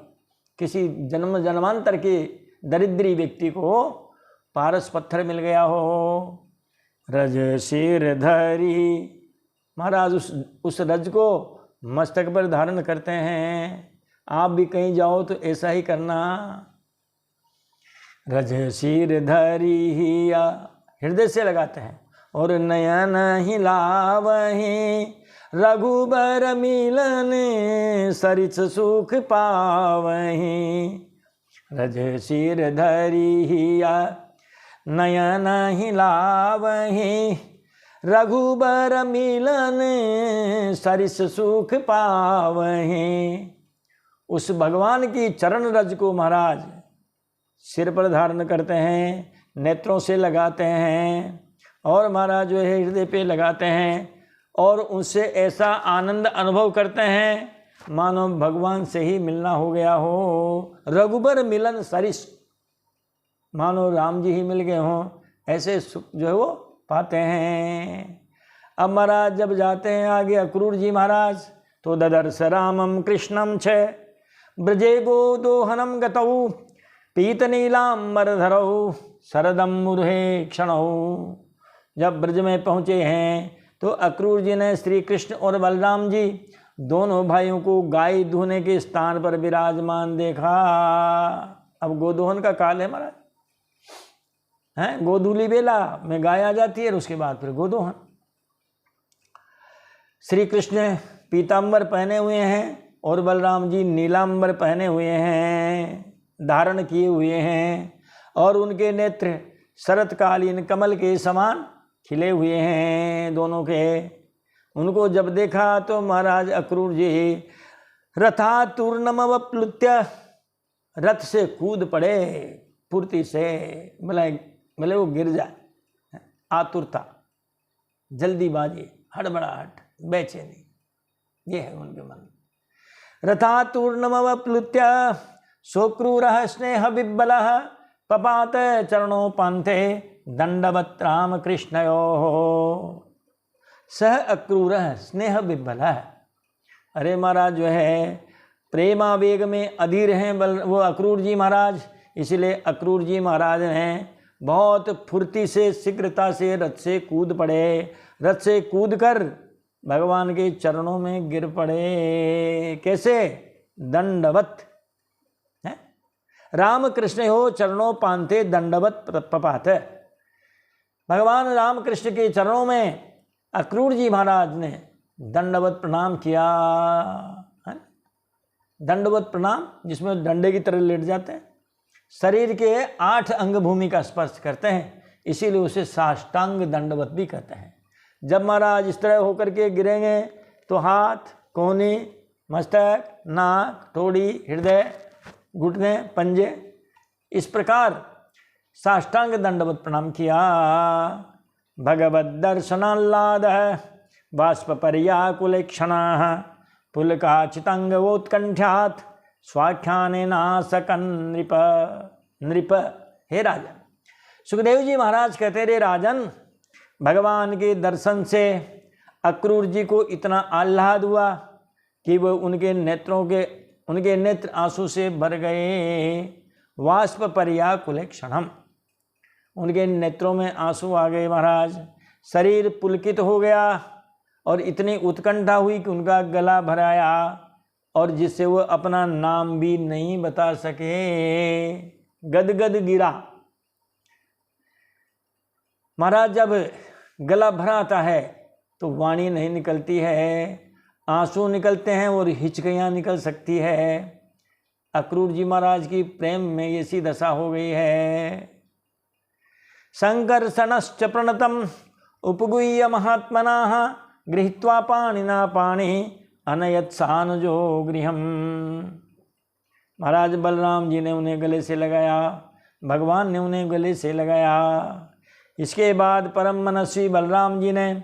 किसी जन्मांतर के दरिद्री व्यक्ति को पारस पत्थर मिल गया हो। रज सिर धरी, महाराज उस रज को मस्तक पर धारण करते हैं। आप भी कहीं जाओ तो ऐसा ही करना। रज सिर धरी हिया, हृदय से लगाते हैं। और नयन हिलावहीं, रघुबर मिलन सरिस सुख पावहीं। रज सिर धरी हिया, नयन हिलावहीं, रघुबर मिलन सरिस सुख पावहीं। उस भगवान की चरण रज को महाराज सिर पर धारण करते हैं, नेत्रों से लगाते हैं और महाराज जो है हृदय पे लगाते हैं और उनसे ऐसा आनंद अनुभव करते हैं मानो भगवान से ही मिलना हो गया हो। रघुबर मिलन सरिस, मानो राम जी ही मिल गए हों, ऐसे सुख जो है वो पाते हैं। अब महाराज जब जाते हैं आगे अक्रूर जी महाराज, तो ददर्श रामम कृष्णम छ ब्रजे गोदोहनम गतौ, पीत नीलांबरधरौ शरदम मुरुहे क्षणौ। जब ब्रज में पहुँचे हैं तो अक्रूर जी ने श्री कृष्ण और बलराम जी दोनों भाइयों को गाय धोने के स्थान पर विराजमान देखा। अब गोदोहन का काल है महाराज, हैं गोधूली बेला में गाय आ जाती है और उसके बाद फिर गोदोहन। श्री कृष्ण पीतांबर पहने हुए हैं और बलराम जी नीलांबर पहने हुए हैं, धारण किए हुए हैं और उनके नेत्र शरतकालीन कमल के समान खिले हुए हैं दोनों के। उनको जब देखा तो महाराज अक्रूर जी रथातूर्णमवप्लुत्य, रथ से कूद पड़े फुर्ती से, भले वो गिर जाए। आतुरता, जल्दीबाजी, हड़बड़ाहट, बेचैनी, ये है उनके मन। रथातूर्णमवप्लुत्य सोक्रूरः स्नेह बिब्बलः, पपात चरणों पान्थे दंडवत् राम कृष्णयोः। सह अक्रूरः स्नेह बिब्बलः, अरे महाराज जो है प्रेमावेग में अधीर हैं वो अक्रूर जी महाराज, इसलिए अक्रूर जी महाराज ने बहुत फुर्ती से शीघ्रता से रथ से कूद पड़े। रथ से कूद कर भगवान के चरणों में गिर पड़े। कैसे? दंडवत है, राम कृष्ण हो चरणों पांते दंडवत पपात। भगवान राम कृष्ण के चरणों में अक्रूर जी महाराज ने दंडवत प्रणाम किया। दंडवत प्रणाम, जिसमें डंडे की तरह लेट जाते हैं, शरीर के 8 अंग भूमि का स्पर्श करते हैं, इसीलिए उसे साष्टांग दंडवत भी कहते हैं। जब महाराज इस तरह होकर के गिरेंगे तो हाथ, कोहनी, मस्तक, नाक, ठोड़ी, हृदय, घुटने, पंजे, इस प्रकार साष्टांग दंडवत प्रणाम किया। भगवद दर्शनाल्लाद बाष्प पर्याकुलेक्षणाः पुलकाचितांगवोत्कंठ्यात् स्वाख्याने नासकन नृप। नृप, हे राजन। सुखदेव जी महाराज कहते रे राजन, भगवान के दर्शन से अक्रूर जी को इतना आह्लाद हुआ कि वो उनके नेत्र आंसू से भर गए। वाष्प पर्याकुलेक्षणम, उनके नेत्रों में आंसू आ गए महाराज। शरीर पुलकित हो गया और इतनी उत्कंठा हुई कि उनका गला भराया और जिससे वो अपना नाम भी नहीं बता सके। गदगद गिरा महाराज। जब गला भराता है तो वाणी नहीं निकलती है, आंसू निकलते हैं और हिचकियाँ निकल सकती है। अक्रूर जी महाराज की प्रेम में ऐसी दशा हो गई है। संकर्षणश्च प्रणतम उपगुह्य महात्मनाः गृहीत्वा पाणिना पाणि अनयत सानुजो गृहम। महाराज बलराम जी ने उन्हें गले से लगाया, भगवान ने उन्हें गले से लगाया। इसके बाद परम मनस्वी बलराम जी ने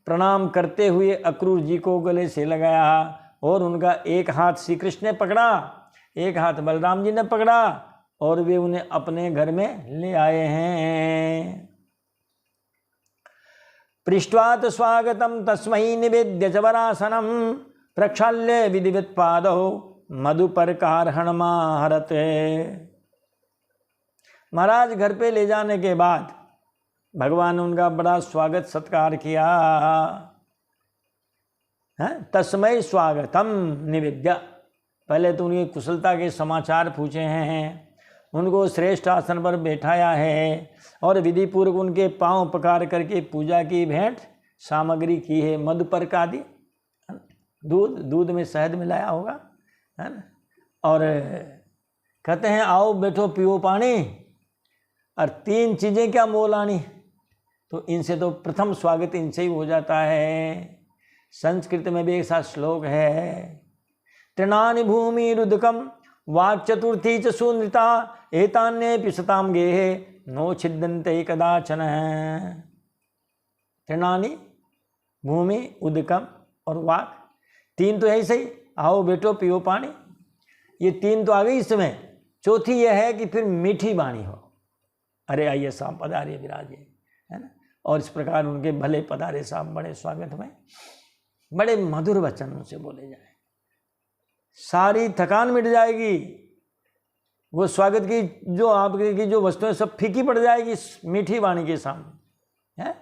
प्रणाम करते हुए अक्रूर जी को गले से लगाया और उनका एक हाथ श्री कृष्ण ने पकड़ा, एक हाथ बलराम जी ने पकड़ा और वे उन्हें अपने घर में ले आए हैं। पृष्ट्वात स्वागतम तस्मै निवेद्य च वरासनम प्रक्षाल्य विधिवत पादौ मधुपर कारहणमाहरते। महाराज घर पे ले जाने के बाद भगवान ने उनका बड़ा स्वागत सत्कार किया। तस्मै स्वागतम निवेद्य, पहले तो उनकी कुशलता के समाचार पूछे हैं, उनको श्रेष्ठ आसन पर बैठाया है और विधि पूर्वक उनके पांव पकार करके पूजा की भेंट सामग्री की है। मधुपर्क आदि, दूध में शहद मिलाया होगा, है ना। और कहते हैं आओ बैठो पियो पानी, और 3 चीज़ें क्या मोल आनी, तो इनसे तो प्रथम स्वागत इनसे ही हो जाता है। संस्कृत में भी एक साथ श्लोक है, तृणानि भूमि रुदकम वाक् चतुर्थी च सुनृता एतान्ये पिशताम गेहे नो छिद्यन्ते कदाचन। तृणानि भूमि उदकम और वाक्, 3 तो यही सही, आओ बैठो पियो पानी, ये 3 तो आ गई इसमें। चौथी यह है कि फिर मीठी वाणी हो, अरे आइए साहब पधारिए विराजिए, है ना। और इस प्रकार उनके भले पधारे साहब बड़े स्वागत में बड़े मधुर वचन उनसे बोले जाए, सारी थकान मिट जाएगी। वो स्वागत की जो आपकी की जो वस्तुएं सब फीकी पड़ जाएगी मीठी वाणी के सामने, है।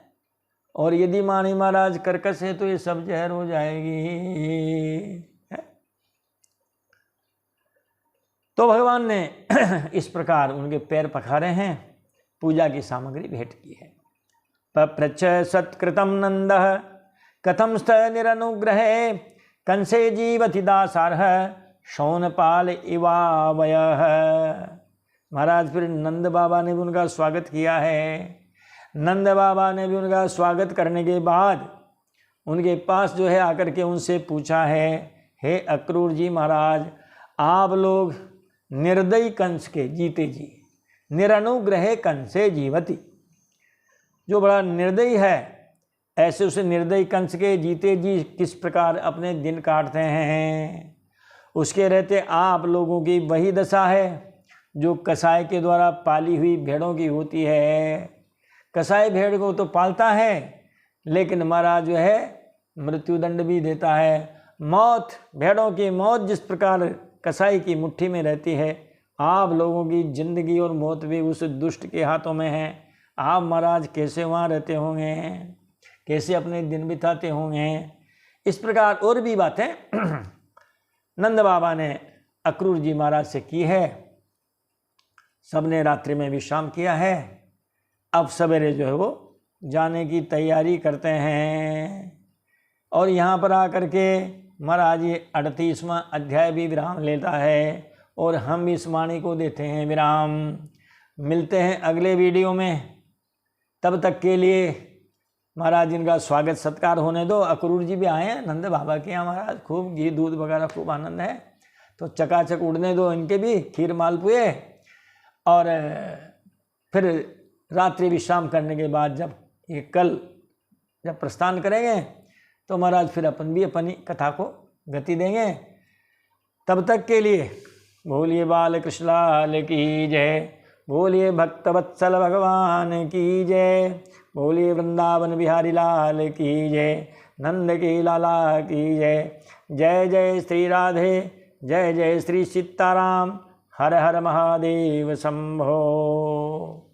और यदि वाणी महाराज कर्कश है तो ये सब जहर हो जाएगी, है? तो भगवान ने इस प्रकार उनके पैर पखारे हैं, पूजा की सामग्री भेंट की है। पप्रच्छ सत्कृतम नंद कथम स्थ निरनुग्रहे कंसे जीवति दासारः शौनपाल इवावयः। महाराज फिर नंद बाबा ने भी उनका स्वागत किया है। नंद बाबा ने भी उनका स्वागत करने के बाद उनके पास जो है आकर के उनसे पूछा है, हे अक्रूर जी महाराज, आप लोग निर्दयी कंस के जीते जी, निरनुग्रहे कंसे जीवति, जो बड़ा निर्दयी है ऐसे उसे निर्दयी कंस के जीते जी किस प्रकार अपने दिन काटते हैं, उसके रहते आप लोगों की वही दशा है जो कसाई के द्वारा पाली हुई भेड़ों की होती है। कसाई भेड़ को तो पालता है लेकिन महाराज जो है मृत्युदंड भी देता है। मौत, भेड़ों की मौत जिस प्रकार कसाई की मुट्ठी में रहती है, आप लोगों की जिंदगी और मौत भी उस दुष्ट के हाथों में है। आप महाराज कैसे वहाँ रहते होंगे, कैसे अपने दिन बिताते होंगे। इस प्रकार और भी बातें नंद बाबा ने अक्रूर जी महाराज से की है। सबने रात्रि में विश्राम किया है, अब सवेरे जो है वो जाने की तैयारी करते हैं। और यहाँ पर आकर के महाराज ये 38वां अध्याय भी विराम लेता है और हम इस वाणी को देते हैं विराम। मिलते हैं अगले वीडियो में, तब तक के लिए महाराज इनका स्वागत सत्कार होने दो। अक्रूर जी भी आए हैं नंद बाबा के यहाँ महाराज, खूब घी दूध वगैरह खूब आनंद है, तो चकाचक उड़ने दो इनके भी खीर मालपुए। और फिर रात्रि विश्राम करने के बाद जब ये कल जब प्रस्थान करेंगे तो महाराज फिर अपन भी अपनी कथा को गति देंगे। तब तक के लिए बोलिए बाल कृष्ण लाल की जय, बोलिए भक्तवत्सल भगवान की जय, बोलिए वृंदावन बिहारी लाल की जय, नंद की लाला की जय। जय जय श्री राधे, जय जय श्री सीताराम, हर हर महादेव शंभो।